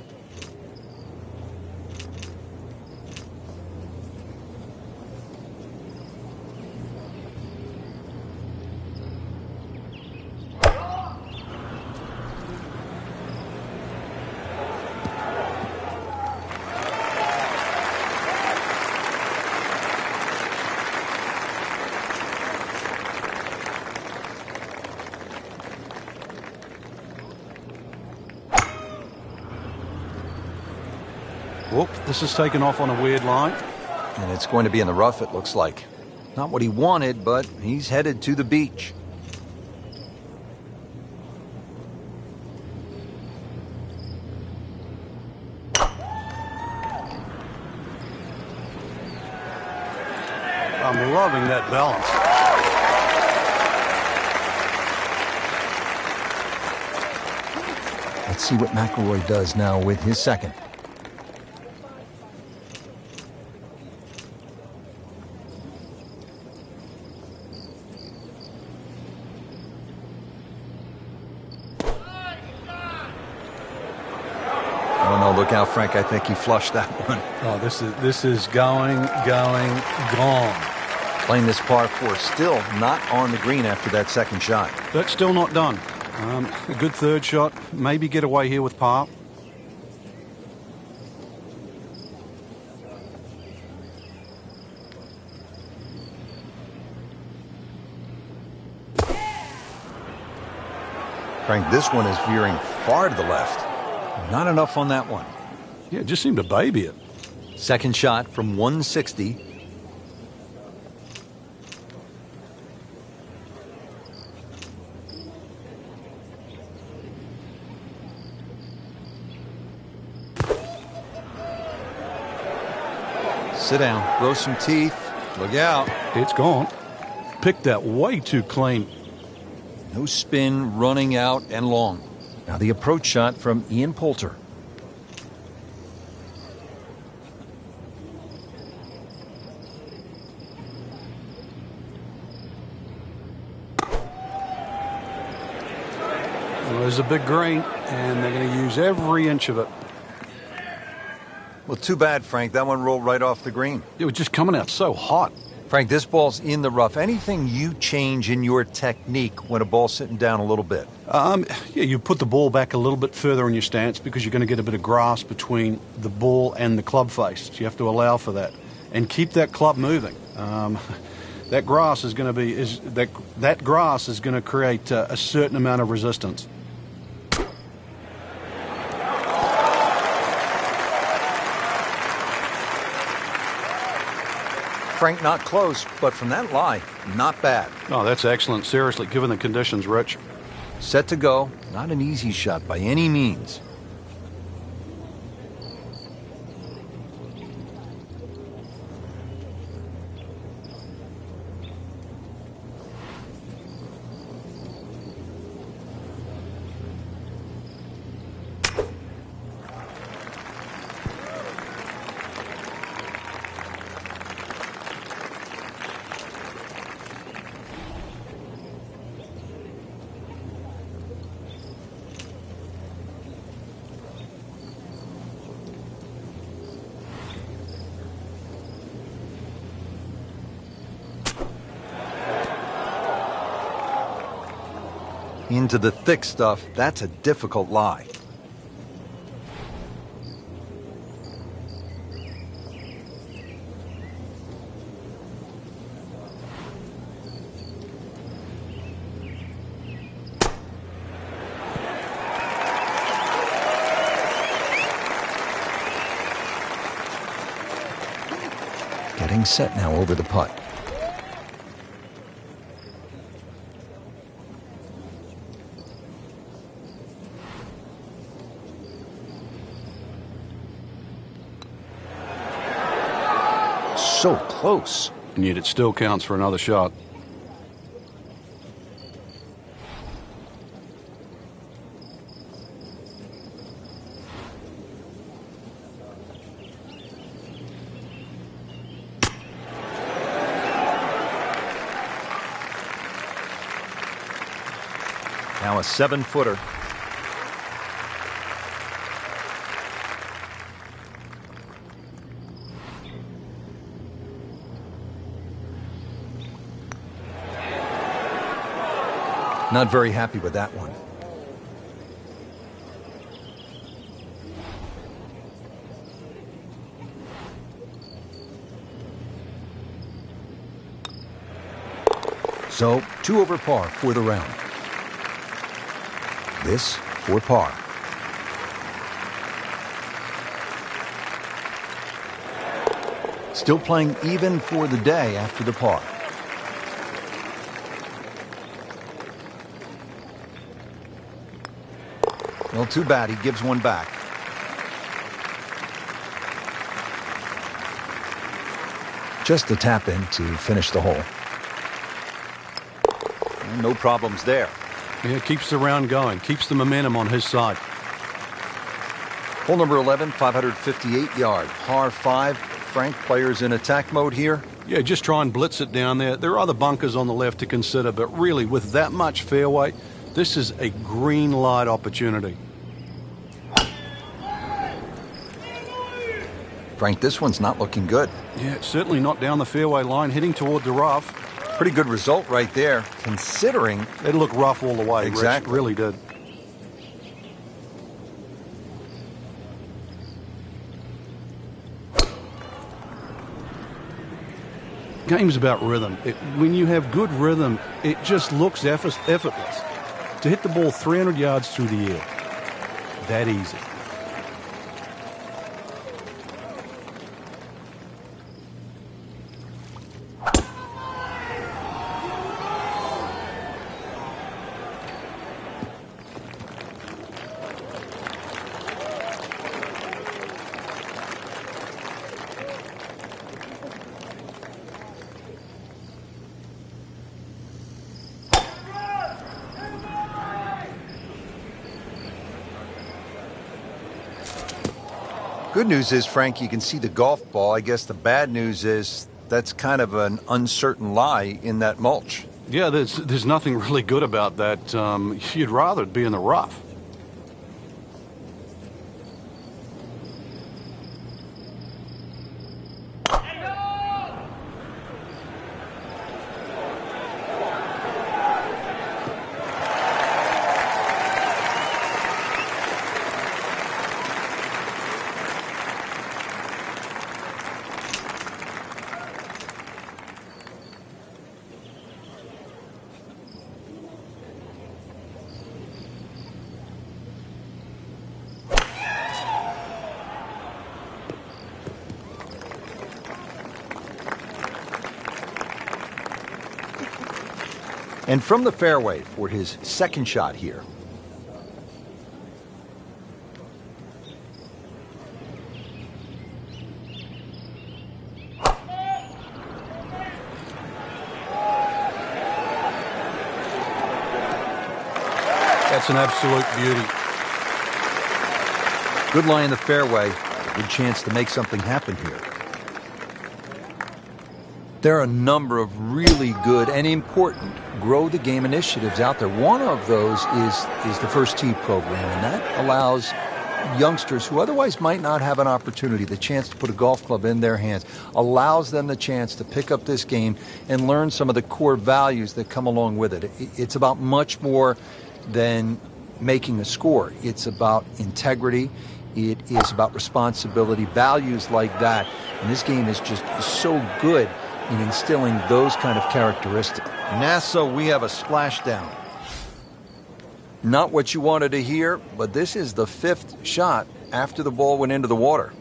Whoop, this is taken off on a weird line. And it's going to be in the rough, it looks like. Not what he wanted, but he's headed to the beach. I'm loving that balance. Let's see what McIlroy does now with his second. Look out, Frank. I think he flushed that one. Oh, this is going, gone. Playing this par 4, still not on the green after that second shot. That's still not done. A good third shot. Maybe get away here with par. Frank, this one is veering far to the left. Not enough on that one. Yeah, it just seemed to baby it. Second shot from 160. Sit down, grow some teeth. Look out. It's gone. Picked that way too clean. No spin, running out and long. Now the approach shot from Ian Poulter. Well, there's a big green, and they're going to use every inch of it. Well, too bad, Frank. That one rolled right off the green. It was just coming out so hot. Frank, this ball's in the rough. Anything you change in your technique when a ball's sitting down a little bit? Yeah, you put the ball back a little bit further in your stance because you're going to get a bit of grass between the ball and the club face. So you have to allow for that and keep that club moving. That grass is going to be that grass is going to create a certain amount of resistance. Frank, not close, but from that lie, not bad. Oh, that's excellent. Seriously, given the conditions, Rich. Set to go. Not an easy shot by any means. Into the thick stuff, that's a difficult lie. Getting set now over the putt. So close. And yet it still counts for another shot. Now a 7-footer. Not very happy with that one. So, 2 over par for the round. This for par. Still playing even for the day after the par. Well, too bad. He gives one back. Just a tap in to finish the hole. And no problems there. Yeah, keeps the round going. Keeps the momentum on his side. Hole number 11, 558 yard. Par 5. Frank, players in attack mode here. Yeah, just try and blitz it down there. There are other bunkers on the left to consider, but really, with that much fairway, this is a green light opportunity. Frank, this one's not looking good. Yeah, it's certainly not down the fairway line, heading toward the rough. Pretty good result right there, considering... It looked rough all the way. Exactly. Rich, really did. Game's about rhythm. When you have good rhythm, it just looks effortless. To hit the ball 300 yards through the air, that easy. Good news is, Frank, you can see the golf ball. I guess the bad news is that's kind of an uncertain lie in that mulch. Yeah, there's nothing really good about that. You'd rather it be in the rough. And from the fairway for his second shot here. That's an absolute beauty. Good lie in the fairway. Good chance to make something happen here. There are a number of really good and important grow the game initiatives out there. One of those is the First Tee program, and that allows youngsters who otherwise might not have an opportunity, the chance to put a golf club in their hands, allows them the chance to pick up this game and learn some of the core values that come along with it. It's about much more than making a score. It's about integrity. It is about responsibility, values like that. And this game is just so good in instilling those kind of characteristics. NASA, we have a splashdown. Not what you wanted to hear, but this is the 5th shot after the ball went into the water.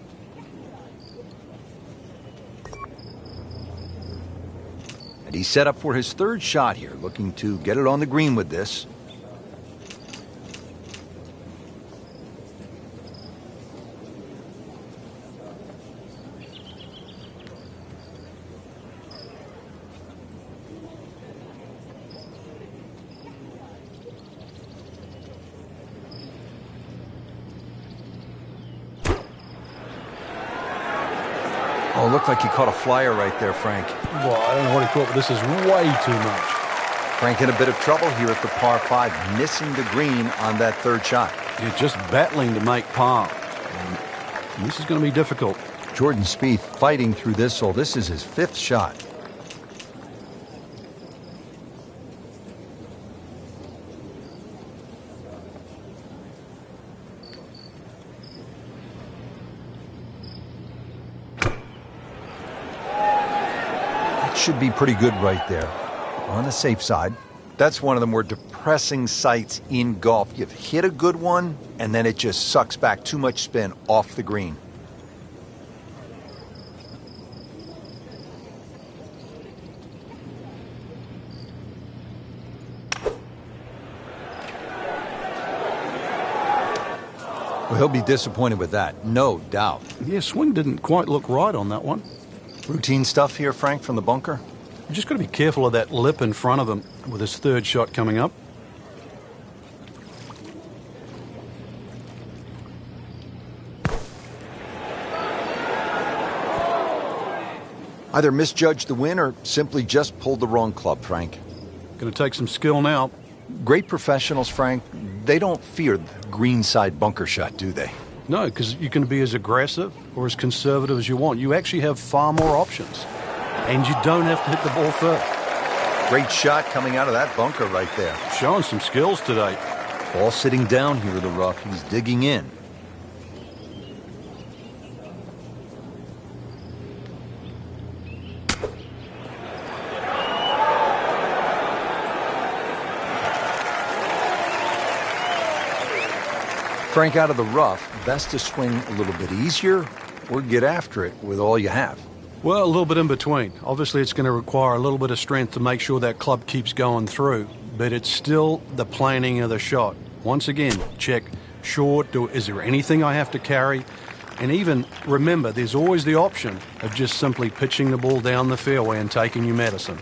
And he's set up for his 3rd shot here, looking to get it on the green with this. Oh, looked like he caught a flyer right there, Frank. Well, I don't know what he caught, but this is way too much. Frank in a bit of trouble here at the par 5, missing the green on that 3rd shot. You're just battling to make par. And this is going to be difficult. Jordan Spieth fighting through this hole. This is his 5th shot. Should be pretty good right there. On the safe side. That's one of the more depressing sights in golf. You've hit a good one, and then it just sucks back too much spin off the green. Well, he'll be disappointed with that, no doubt. Yeah, swing didn't quite look right on that one. Routine stuff here, Frank, from the bunker? You just got to be careful of that lip in front of him with his 3rd shot coming up. Either misjudged the win or simply just pulled the wrong club, Frank. Going to take some skill now. Great professionals, Frank, they don't fear the greenside bunker shot, do they? No, because you can be as aggressive or as conservative as you want. You actually have far more options. And you don't have to hit the ball first. Great shot coming out of that bunker right there. Showing some skills today. Ball sitting down here in the rough. He's digging in. Frank, out of the rough, best to swing a little bit easier or get after it with all you have? Well, a little bit in between. Obviously, it's going to require a little bit of strength to make sure that club keeps going through, but it's still the planning of the shot. Once again, check short. Is there anything I have to carry? And even remember, there's always the option of just simply pitching the ball down the fairway and taking your medicine.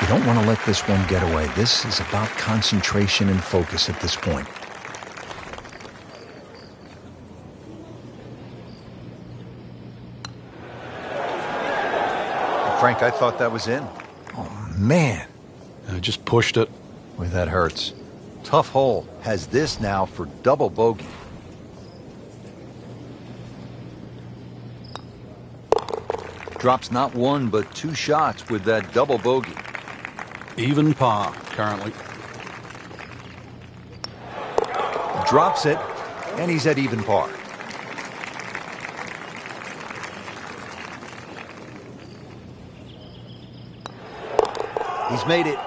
You don't want to let this one get away. This is about concentration and focus at this point. Frank, I thought that was in. Oh, man. I just pushed it. Boy, that hurts. Tough hole. Has this now for double bogey. Drops not one, but 2 shots with that double bogey. Even par, currently. Drops it, and he's at even par. He's made it.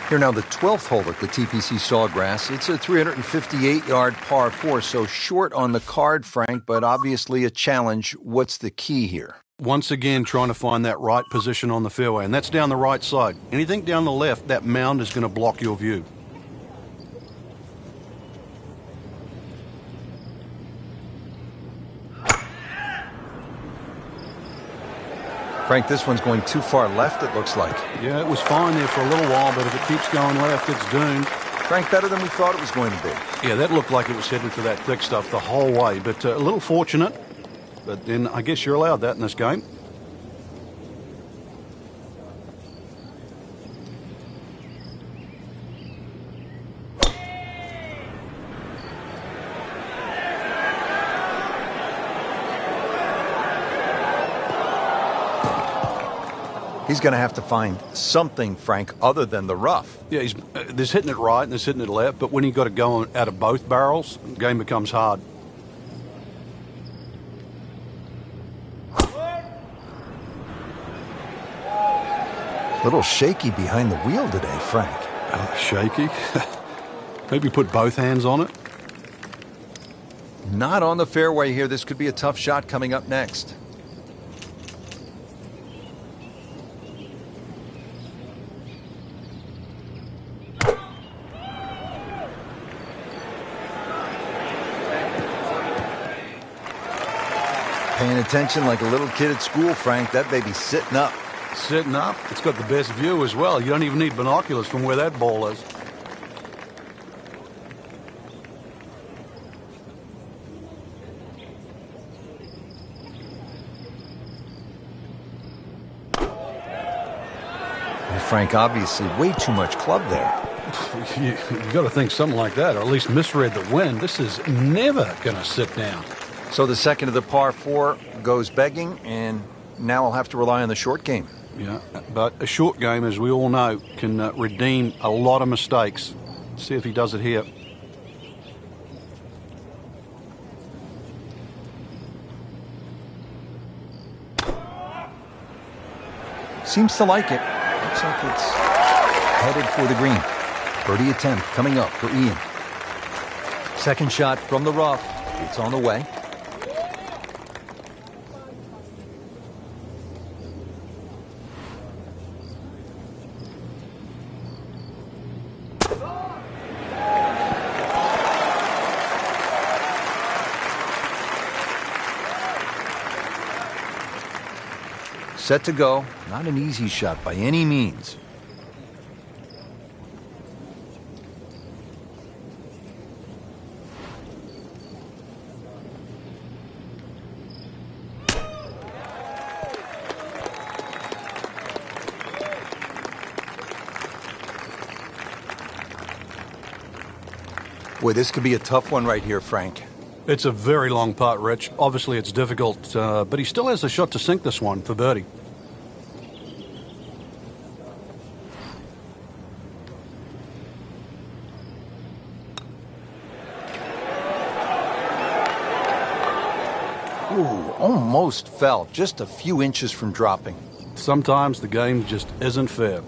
Here now, the 12th hole at the TPC Sawgrass. It's a 358-yard par 4, so short on the card, Frank, but obviously a challenge. What's the key here? Once again, trying to find that right position on the fairway, and that's down the right side. Anything down the left, that mound is going to block your view. Frank, this one's going too far left, it looks like. Yeah, it was fine there for a little while, but if it keeps going left, it's doomed. Frank, better than we thought it was going to be. Yeah, that looked like it was headed for that thick stuff the whole way, but a little fortunate. But then I guess you're allowed that in this game. He's going to have to find something, Frank, other than the rough. Yeah, there's hitting it right and there's hitting it left, but when you've got to go out of both barrels, the game becomes hard. A little shaky behind the wheel today, Frank. Shaky? Maybe put both hands on it? Not on the fairway here. This could be a tough shot coming up next. Paying attention like a little kid at school, Frank. That baby's sitting up. Sitting up? It's got the best view as well. You don't even need binoculars from where that ball is. Well, Frank, obviously way too much club there. You got to think something like that, or at least misread the wind. This is never going to sit down. So the second of the par 4 goes begging, and now I'll have to rely on the short game. Yeah, but a short game, as we all know, can redeem a lot of mistakes. See if he does it here. Seems to like it. Looks like it's headed for the green. Birdie attempt coming up for Ian. Second shot from the rough. It's on the way. Set to go. Not an easy shot by any means. Boy, this could be a tough one right here, Frank. It's a very long putt, Rich. Obviously, it's difficult, but he still has a shot to sink this one for birdie. Ooh, almost fell. Just a few inches from dropping. Sometimes the game just isn't fair.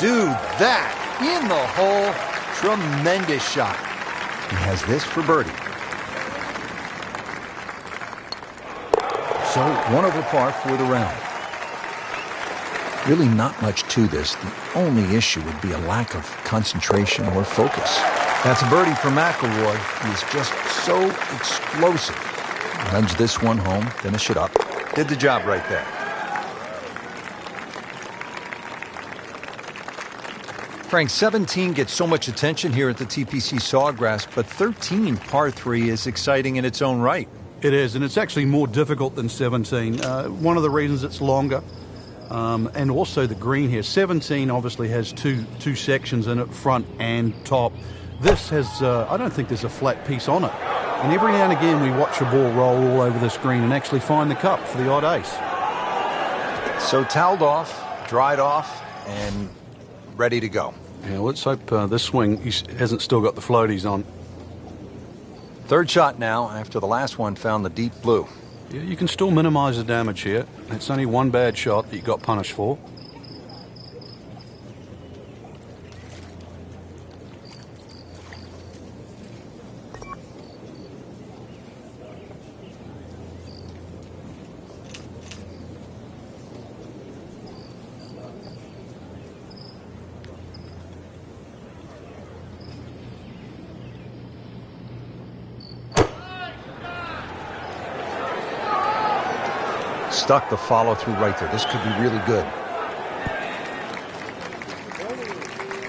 Do that in the hole. Tremendous shot. He has this for birdie. So 1 over par for the round. Really not much to this. The only issue would be a lack of concentration or focus. That's a birdie for McIlroy. He is just so explosive. Nudge this one home, finish it up. Did the job right there. Frank, 17 gets so much attention here at the TPC Sawgrass, but 13, par 3, is exciting in its own right. It is, and it's actually more difficult than 17. One of the reasons it's longer, and also the green here. 17 obviously has two sections in it, front and top. This has, I don't think there's a flat piece on it. And every now and again we watch a ball roll all over this green and actually find the cup for the odd ace. So toweled off, dried off, and ready to go. Yeah, let's hope this swing he hasn't still got the floaties on. Third shot now after the last one found the deep blue. Yeah, you can still minimize the damage here. It's only one bad shot that you got punished for. stuck the follow-through right there. This could be really good.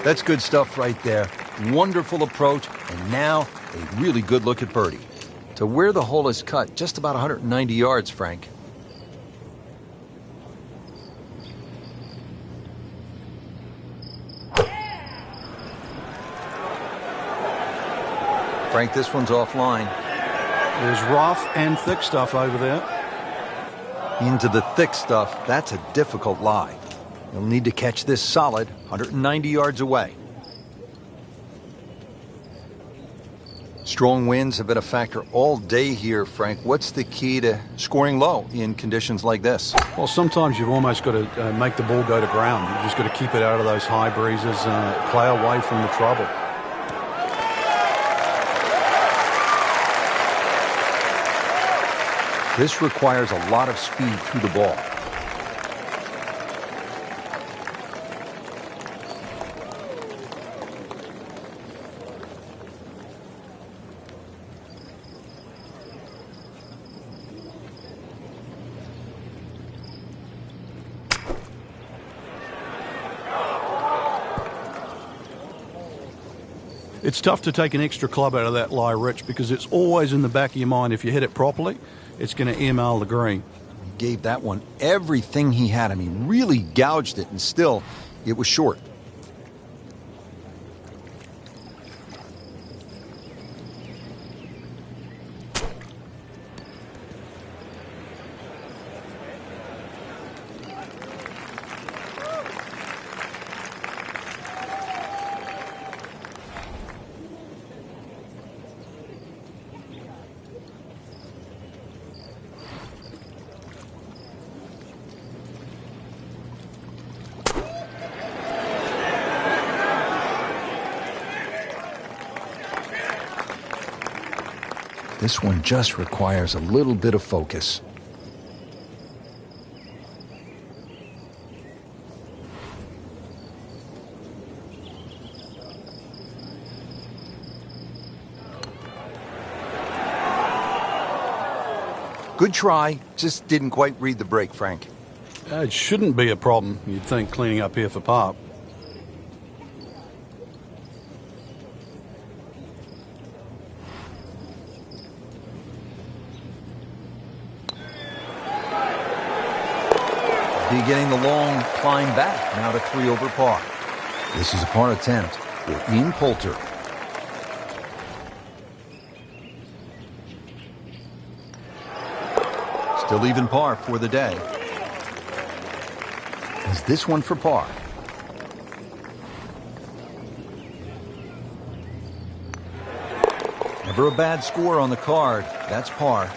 That's good stuff right there. Wonderful approach, and now a really good look at birdie. To where the hole is cut, just about 190 yards, Frank. Frank, this one's offline. There's rough and thick stuff over there. Into the thick stuff, that's a difficult lie. You'll need to catch this solid 190 yards away. Strong winds have been a factor all day here, Frank. What's the key to scoring low in conditions like this? Well, sometimes you've almost got to make the ball go to ground. You've just got to keep it out of those high breezes, play away from the trouble. This requires a lot of speed through the ball. It's tough to take an extra club out of that lie, Rich, because it's always in the back of your mind. If you hit it properly, it's going to email the green. He gave that one everything he had. I mean, really gouged it, and still, it was short. This one just requires a little bit of focus. Good try, just didn't quite read the break, Frank. It shouldn't be a problem, you'd think, cleaning up here for par. Beginning the long climb back, now to 3 over par. This is a par attempt for Poulter. Still even par for the day. Is this one for par? Never a bad score on the card. That's par.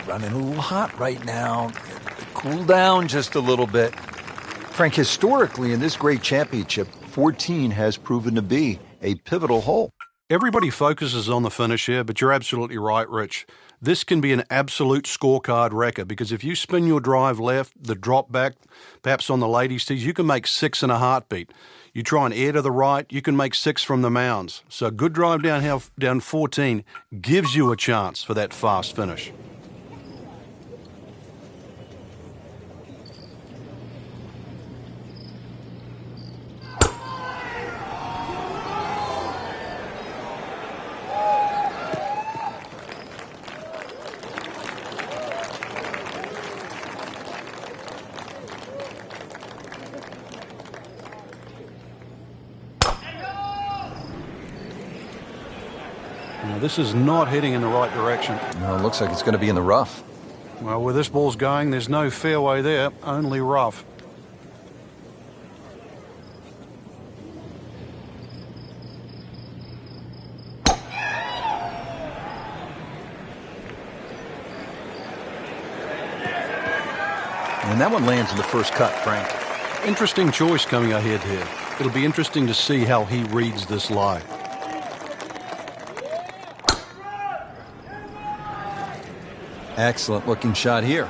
Running a little hot right now. Cool down just a little bit. Frank, historically in this great championship, 14 has proven to be a pivotal hole. Everybody focuses on the finish here, but you're absolutely right, Rich. This can be an absolute scorecard wrecker because if you spin your drive left, the drop back, perhaps on the ladies' tees, you can make 6 in a heartbeat. You try and air to the right, you can make 6 from the mounds. So a good drive down 14 gives you a chance for that fast finish. Now, this is not heading in the right direction. No, it looks like it's going to be in the rough. Well, where this ball's going, there's no fairway there, only rough. And that one lands in the first cut, Frank. Interesting choice coming ahead here. It'll be interesting to see how he reads this lie. Excellent looking shot here.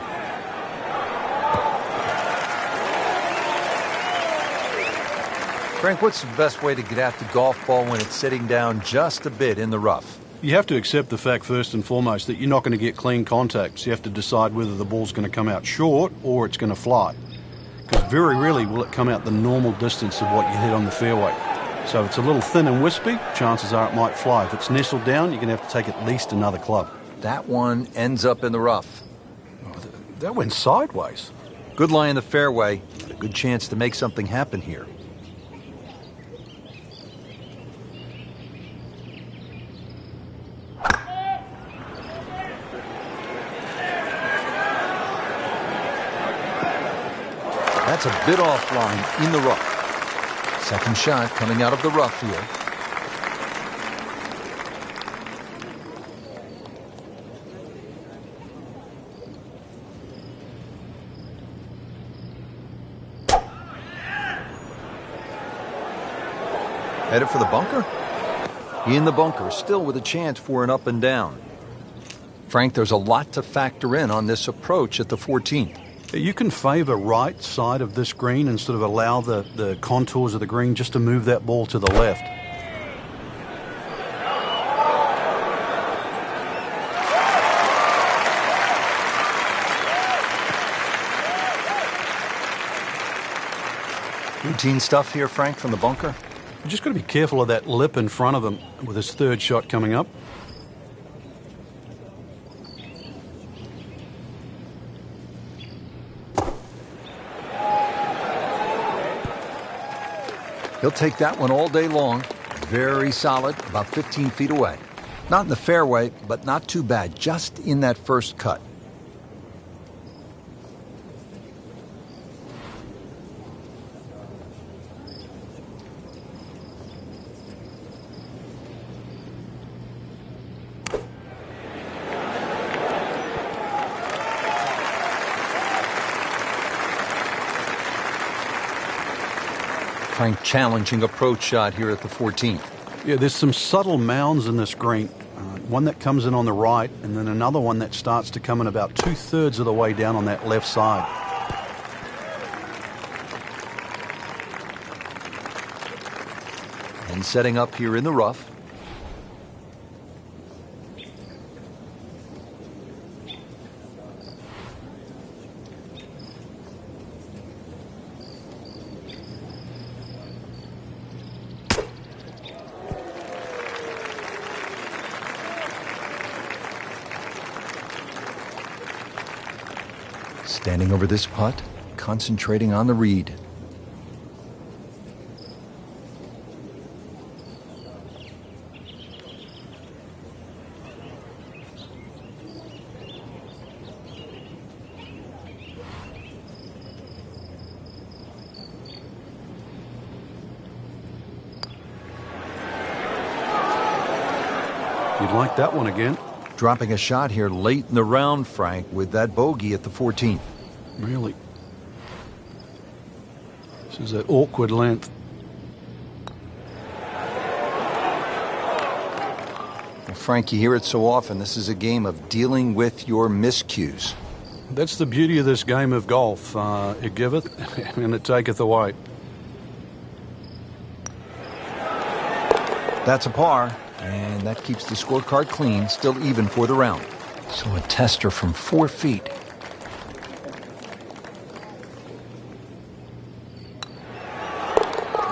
Frank, what's the best way to get at the golf ball when it's sitting down just a bit in the rough? You have to accept the fact, first and foremost, that you're not going to get clean contacts. You have to decide whether the ball's going to come out short or it's going to fly. Because very rarely will it come out the normal distance of what you hit on the fairway. So if it's a little thin and wispy, chances are it might fly. If it's nestled down, you're going to have to take at least another club. That one ends up in the rough. Oh, that went sideways. Good lie in the fairway. A good chance to make something happen here. That's a bit offline in the rough. Second shot coming out of the rough here. Headed for the bunker? In the bunker, still with a chance for an up and down. Frank, there's a lot to factor in on this approach at the 14th. You can favour right side of this green and sort of allow the contours of the green just to move that ball to the left. Routine stuff here, Frank, from the bunker? You just got to be careful of that lip in front of him with his third shot coming up. He'll take that one all day long. Very solid, about 15 feet away. Not in the fairway, but not too bad, just in that first cut. Frank, challenging approach shot here at the 14th. Yeah, there's some subtle mounds in this green. One that comes in on the right, and then another one that starts to come in about 2/3 of the way down on that left side. And setting up here in the rough. Standing over this putt, concentrating on the read. You'd like that one again. Dropping a shot here late in the round, Frank, with that bogey at the 14th. Really? This is an awkward length. Well, Frank, you hear it so often. This is a game of dealing with your miscues. That's the beauty of this game of golf. It giveth and it taketh away. That's a par, and that keeps the scorecard clean, still even for the round. So a tester from 4 feet.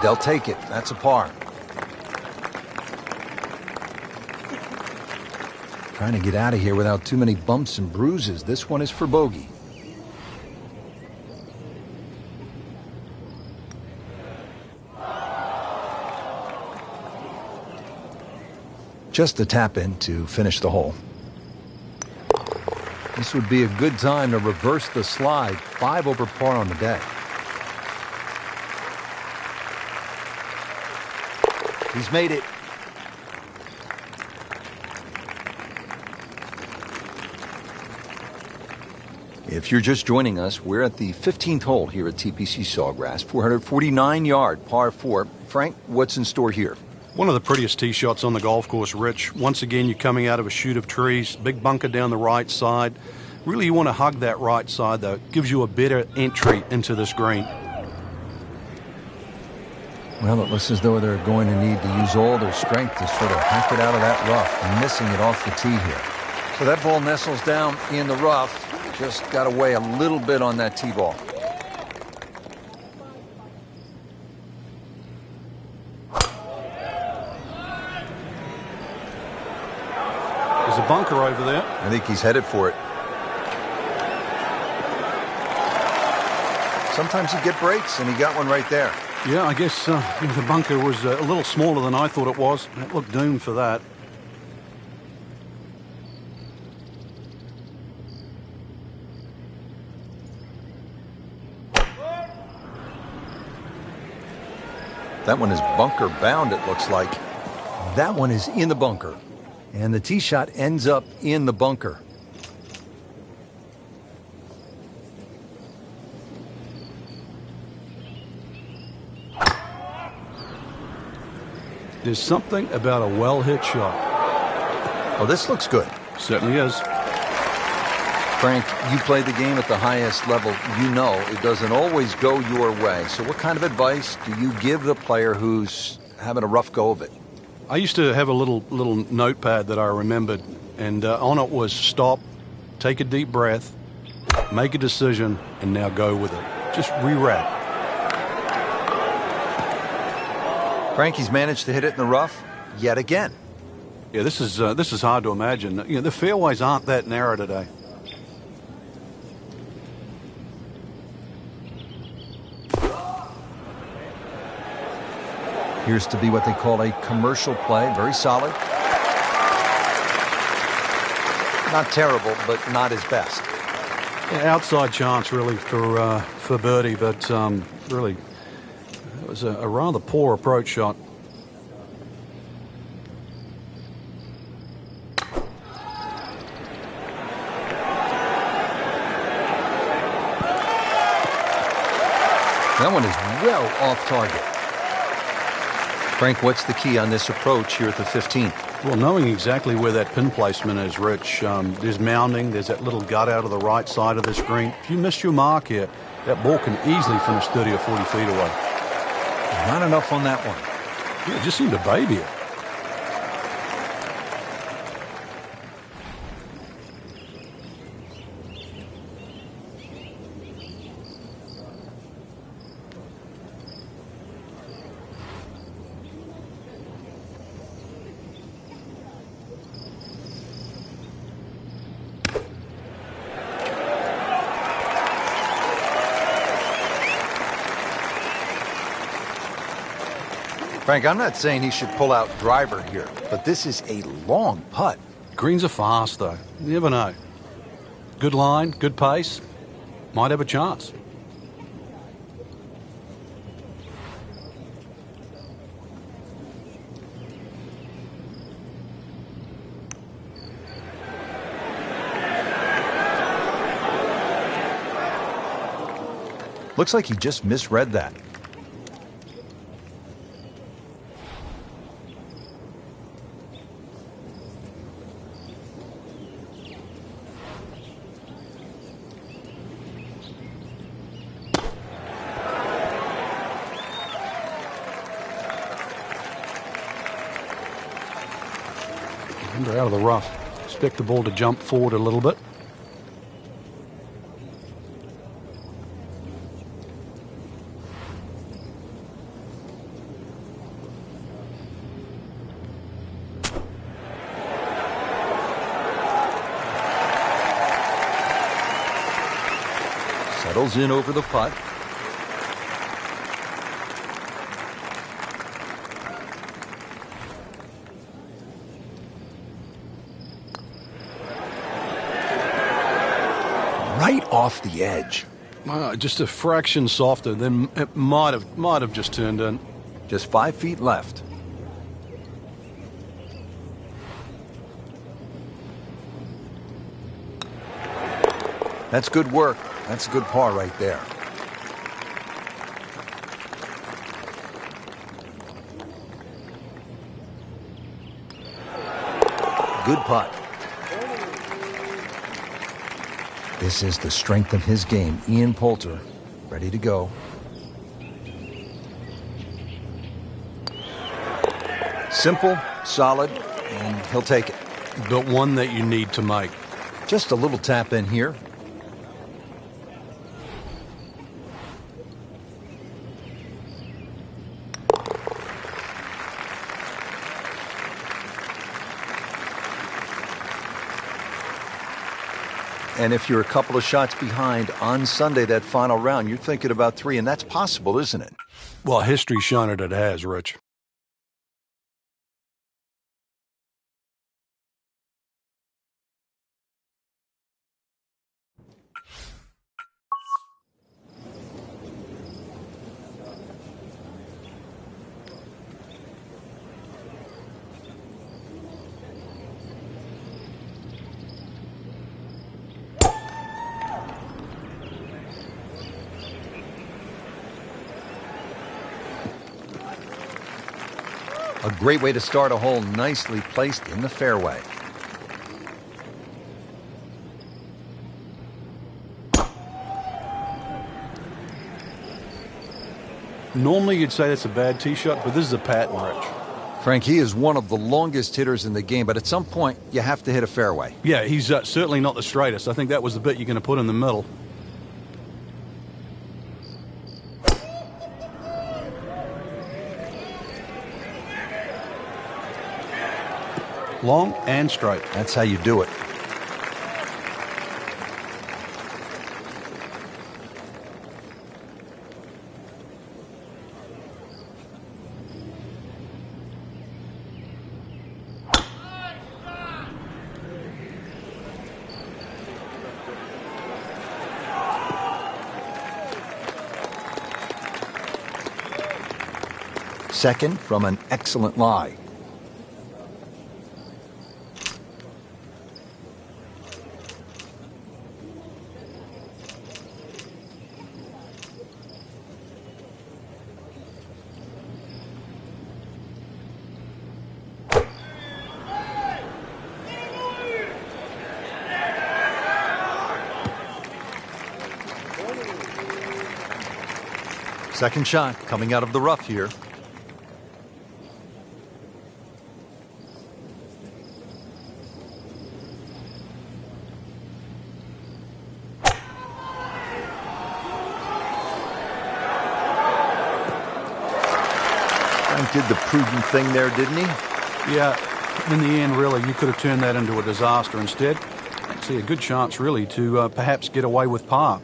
They'll take it. That's a par. Trying to get out of here without too many bumps and bruises. This one is for bogey. Just a tap in to finish the hole. This would be a good time to reverse the slide. 5 over par on the day. He's made it. If you're just joining us, we're at the 15th hole here at TPC Sawgrass, 449-yard par 4. Frank, what's in store here? One of the prettiest tee shots on the golf course, Rich. Once again, you're coming out of a chute of trees, big bunker down the right side. Really, you want to hug that right side, though. It gives you a better entry into this green. Well, it looks as though they're going to need to use all their strength to sort of hack it out of that rough, missing it off the tee here. So that ball nestles down in the rough. Just got to weigh a little bit on that tee ball. There's a bunker over there. I think he's headed for it. Sometimes you get breaks, and he got one right there. Yeah, I guess the bunker was a little smaller than I thought it was. It looked doomed for that. That one is bunker bound, it looks like. That one is in the bunker. And the tee shot ends up in the bunker. There's something about a well-hit shot. Oh, this looks good. Certainly is. Frank, you play the game at the highest level. You know it doesn't always go your way. So what kind of advice do you give the player who's having a rough go of it? I used to have a little notepad that I remembered, and on it was stop, take a deep breath, make a decision, and now go with it. Just re-wrap. Frankie's managed to hit it in the rough yet again. Yeah, this is hard to imagine. You know, the fairways aren't that narrow today. Appears to be what they call a commercial play. Very solid. Not terrible, but not his best. Yeah, outside chance, really, for birdie, but really, it was a rather poor approach shot. That one is well off target. Frank, what's the key on this approach here at the 15th? Well, knowing exactly where that pin placement is, Rich. There's mounding. There's that little gut out of the right side of the screen. If you miss your mark here, that ball can easily finish 30 or 40 feet away. Not enough on that one. Yeah, it just seemed to baby it. Frank, I'm not saying he should pull out driver here, but this is a long putt. Greens are fast, though. You never know. Good line, good pace. Might have a chance. Looks like he just misread that. Under out of the rough. Expect the ball to jump forward a little bit. Settles in over the putt. Right off the edge. Just a fraction softer, then it might have just turned in. Just 5 feet left. That's good work. That's a good par right there. Good putt. This is the strength of his game. Ian Poulter, ready to go. Simple, solid, and he'll take it. But one that you need to make. Just a little tap in here. And if you're a couple of shots behind on Sunday, that final round, you're thinking about 3, and that's possible, isn't it? Well, history's shown it has, Rich. A great way to start a hole, nicely placed in the fairway. Normally you'd say that's a bad tee shot, but this is a pattern, Rich. Frank, he is one of the longest hitters in the game, but at some point you have to hit a fairway. Yeah, he's certainly not the straightest. I think that was the bit you're going to put in the middle. Long and straight. That's how you do it. Second from an excellent lie. Second shot coming out of the rough here. Frank did the prudent thing there, didn't he? Yeah, in the end, really, you could have turned that into a disaster. Instead, I see a good chance, really, to perhaps get away with par.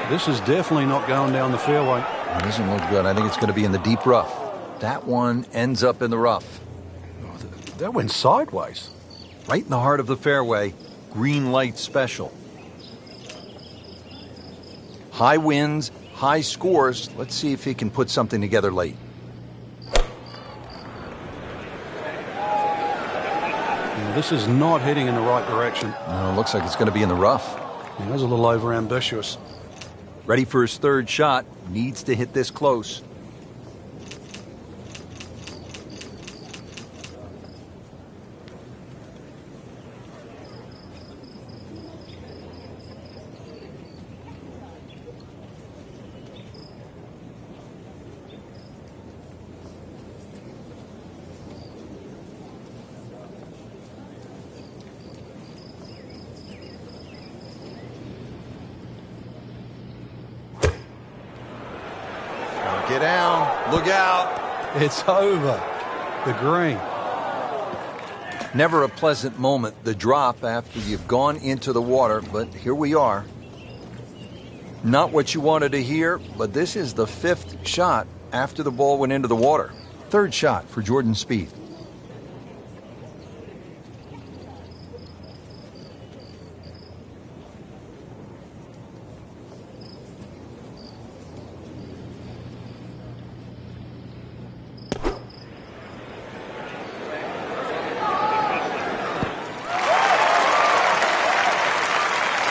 This is definitely not going down the fairway. It doesn't look good. I think it's going to be in the deep rough. That one ends up in the rough. Oh, that went sideways. Right in the heart of the fairway. Green light special. High winds, high scores. Let's see if he can put something together late. This is not heading in the right direction. No, it looks like it's going to be in the rough. Yeah, that was a little overambitious. Ready for his third shot. Needs to hit this close. Get down. Look out. It's over. The green. Never a pleasant moment, the drop after you've gone into the water, but here we are. Not what you wanted to hear, but this is the fifth shot after the ball went into the water. Third shot for Jordan Spieth.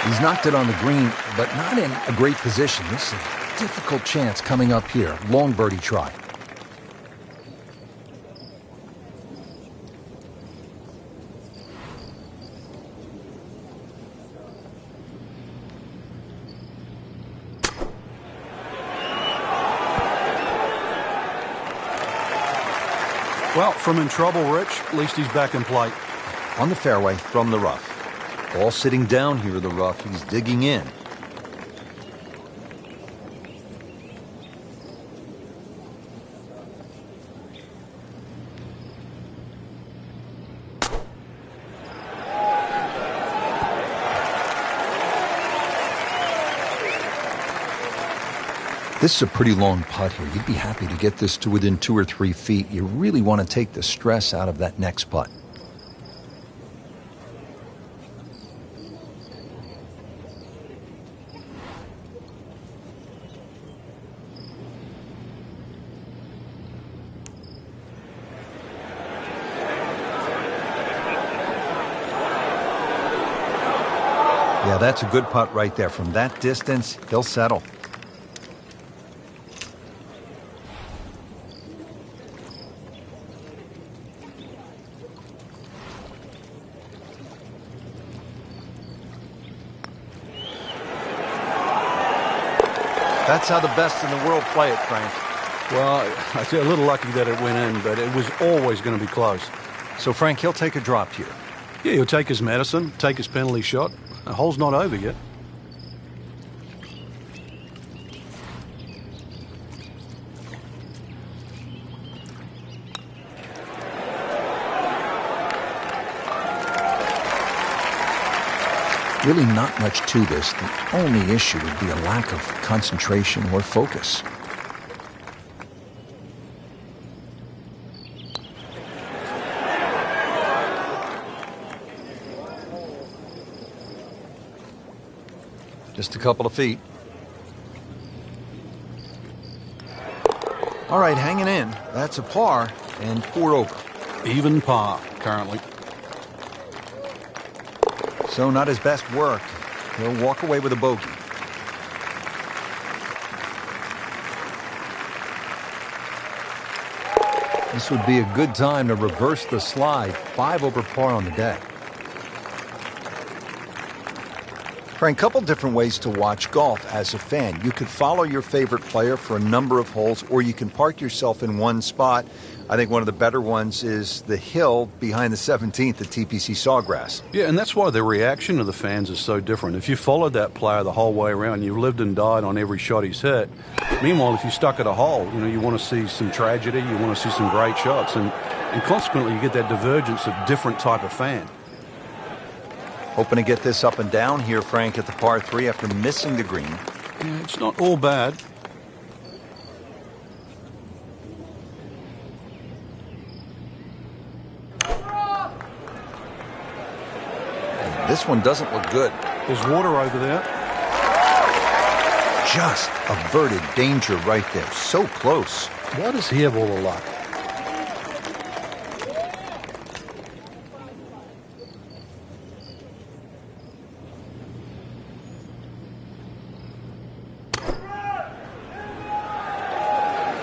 He's knocked it on the green, but not in a great position. This is a difficult chance coming up here. Long birdie try. Well, from in trouble, Rich, at least he's back in play. On the fairway from the rough. Ball sitting down here in the rough. He's digging in. This is a pretty long putt here. You'd be happy to get this to within 2 or 3 feet. You really want to take the stress out of that next putt. Yeah, that's a good putt right there. From that distance, he'll settle. That's how the best in the world play it, Frank. Well, I feel a little lucky that it went in, but it was always going to be close. So, Frank, he'll take a drop here. Yeah, he'll take his medicine, take his penalty shot. The hole's not over yet. Really not much to this. The only issue would be a lack of concentration or focus. Just a couple of feet. All right, hanging in. That's a par and 4 over. Even par, currently. So not his best work. He'll walk away with a bogey. This would be a good time to reverse the slide. 5 over par on the day. Frank, a couple different ways to watch golf as a fan. You could follow your favorite player for a number of holes, or you can park yourself in one spot. I think one of the better ones is the hill behind the 17th at TPC Sawgrass. Yeah, and that's why the reaction of the fans is so different. If you followed that player the whole way around, you've lived and died on every shot he's hit. Meanwhile, if you're stuck at a hole, you want to see some tragedy, you want to see some great shots, and consequently you get that divergence of different type of fan. Hoping to get this up and down here, Frank, at the par 3 after missing the green. Yeah, it's not all bad. And this one doesn't look good. There's water over there. Just averted danger right there. So close. Why does he have all the luck?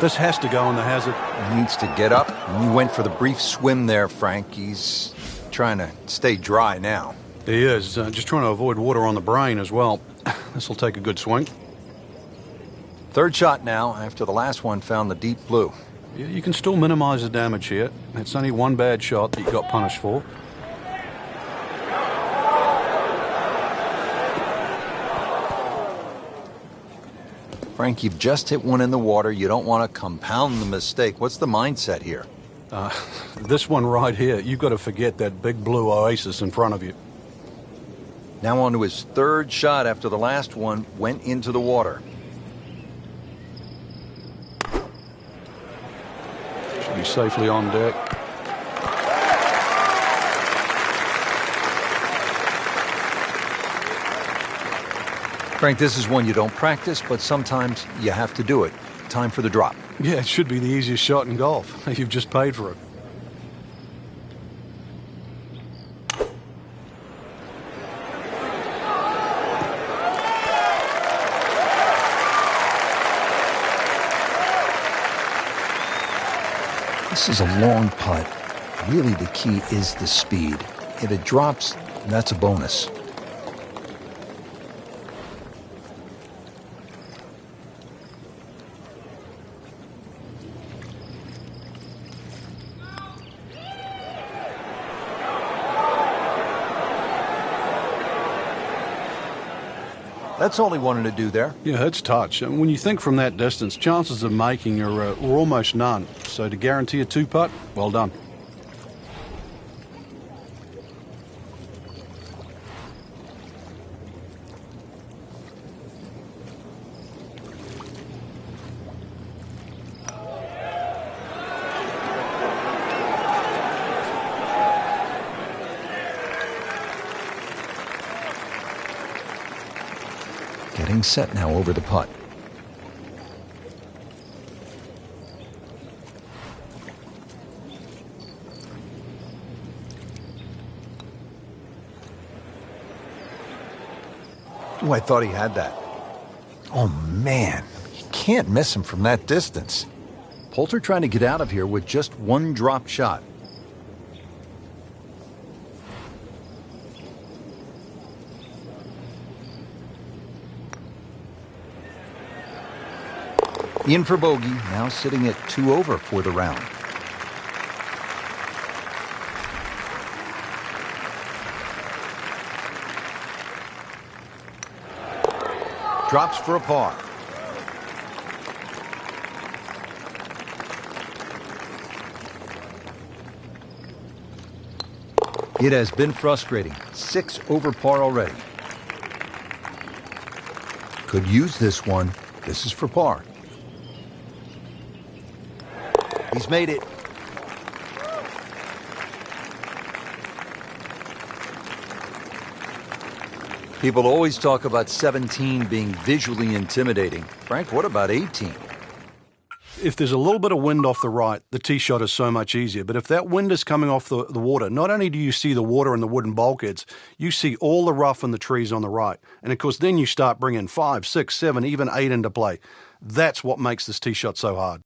This has to go in the hazard. He needs to get up. He went for the brief swim there, Frank. He's trying to stay dry now. He is. Just trying to avoid water on the brain as well. This will take a good swing. Third shot now after the last one found the deep blue. Yeah, you can still minimize the damage here. It's only one bad shot that you got punished for. Frank, you've just hit one in the water. You don't want to compound the mistake. What's the mindset here? This one right here, you've got to forget that big blue oasis in front of you. Now on to his third shot after the last one went into the water. Should be safely on deck. Frank, this is one you don't practice, but sometimes you have to do it. Time for the drop. Yeah, it should be the easiest shot in golf. You've just paid for it. This is a long putt. Really, the key is the speed. If it drops, that's a bonus. That's all he wanted to do there. Yeah, it's touch. And when you think from that distance, chances of making are almost none. So to guarantee a 2-putt, well done. Getting set now over the putt. Oh, I thought he had that. Oh, man. You can't miss him from that distance. Poulter trying to get out of here with just one drop shot. In for bogey, now sitting at 2 over for the round. Drops for a par. It has been frustrating. 6 over par already. Could use this one. This is for par. He's made it. People always talk about 17 being visually intimidating. Frank, what about 18? If there's a little bit of wind off the right, the tee shot is so much easier. But if that wind is coming off the water, not only do you see the water and the wooden bulkheads, you see all the rough and the trees on the right. And of course, then you start bringing 5, 6, 7, even 8 into play. That's what makes this tee shot so hard.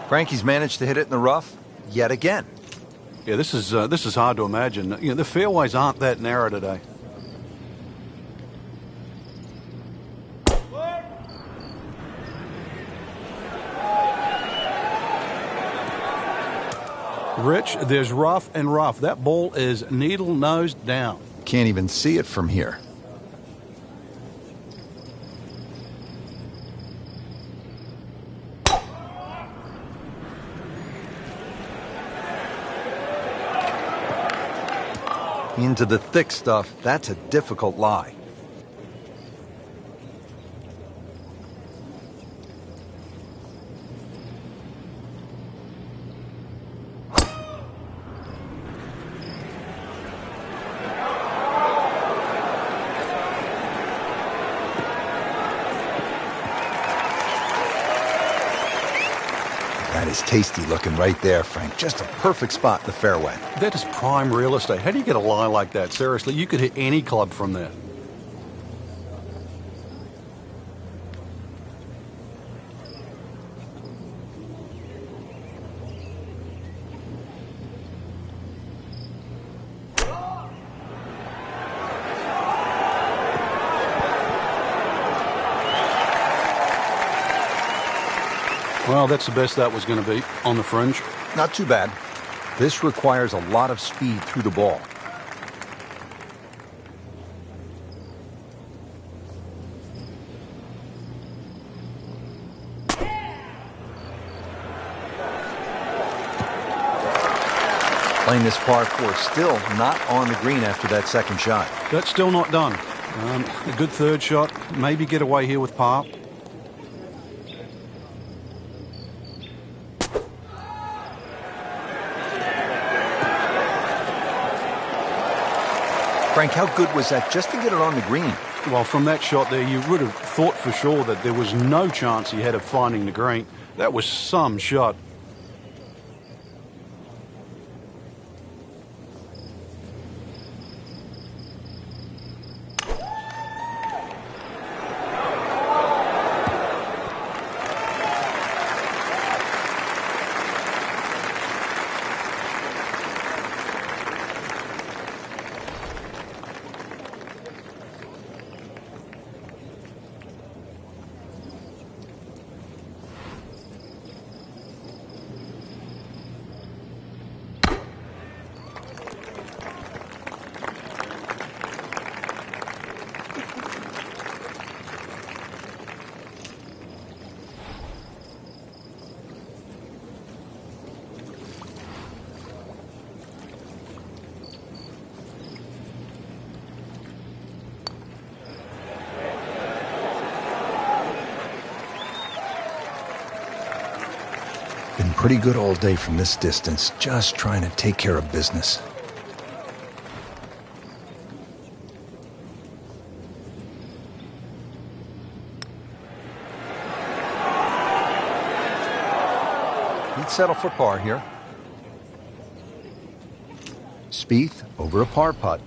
Frankie's managed to hit it in the rough yet again. Yeah, this is hard to imagine. You know, the fairways aren't that narrow today. Rich, there's rough and rough. That ball is needle nose down. Can't even see it from here. Into the thick stuff, that's a difficult lie. That is tasty looking right there, Frank. Just a perfect spot in the fairway. That is prime real estate. How do you get a lie like that? Seriously, you could hit any club from there. Well, that's the best that was going to be on the fringe. Not too bad. This requires a lot of speed through the ball. Playing this par 4, still not on the green after that second shot. That's still not done. A good third shot, maybe get away here with par. Frank, how good was that just to get it on the green? Well, from that shot there, you would have thought for sure that there was no chance he had of finding the green. That was some shot. Been pretty good all day from this distance, just trying to take care of business. He'd settle for par here. Spieth over a par putt.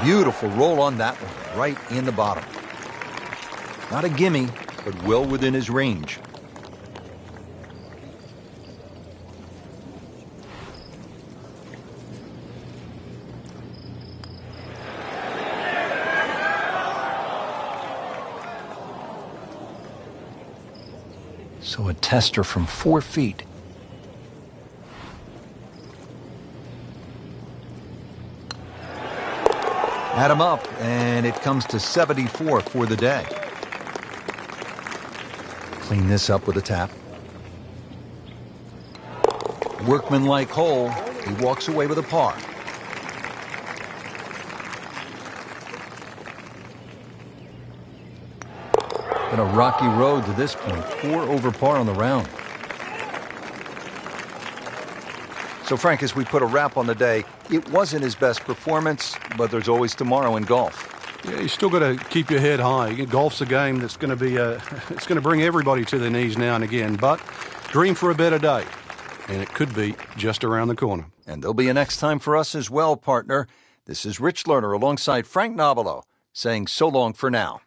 Beautiful roll on that one, right in the bottom. Not a gimme, but well within his range. So a tester from 4 feet. Add him up, and it comes to 74 for the day. Clean this up with a tap. Workmanlike hole. He walks away with a par. Been a rocky road to this point. 4 over par on the round. So, Frank, as we put a wrap on the day, it wasn't his best performance, but there's always tomorrow in golf. Yeah, you still got to keep your head high. Golf's a game that's going to be it's going to bring everybody to their knees now and again. But dream for a better day, and it could be just around the corner. And there'll be a next time for us as well, partner. This is Rich Lerner alongside Frank Nobilo saying so long for now.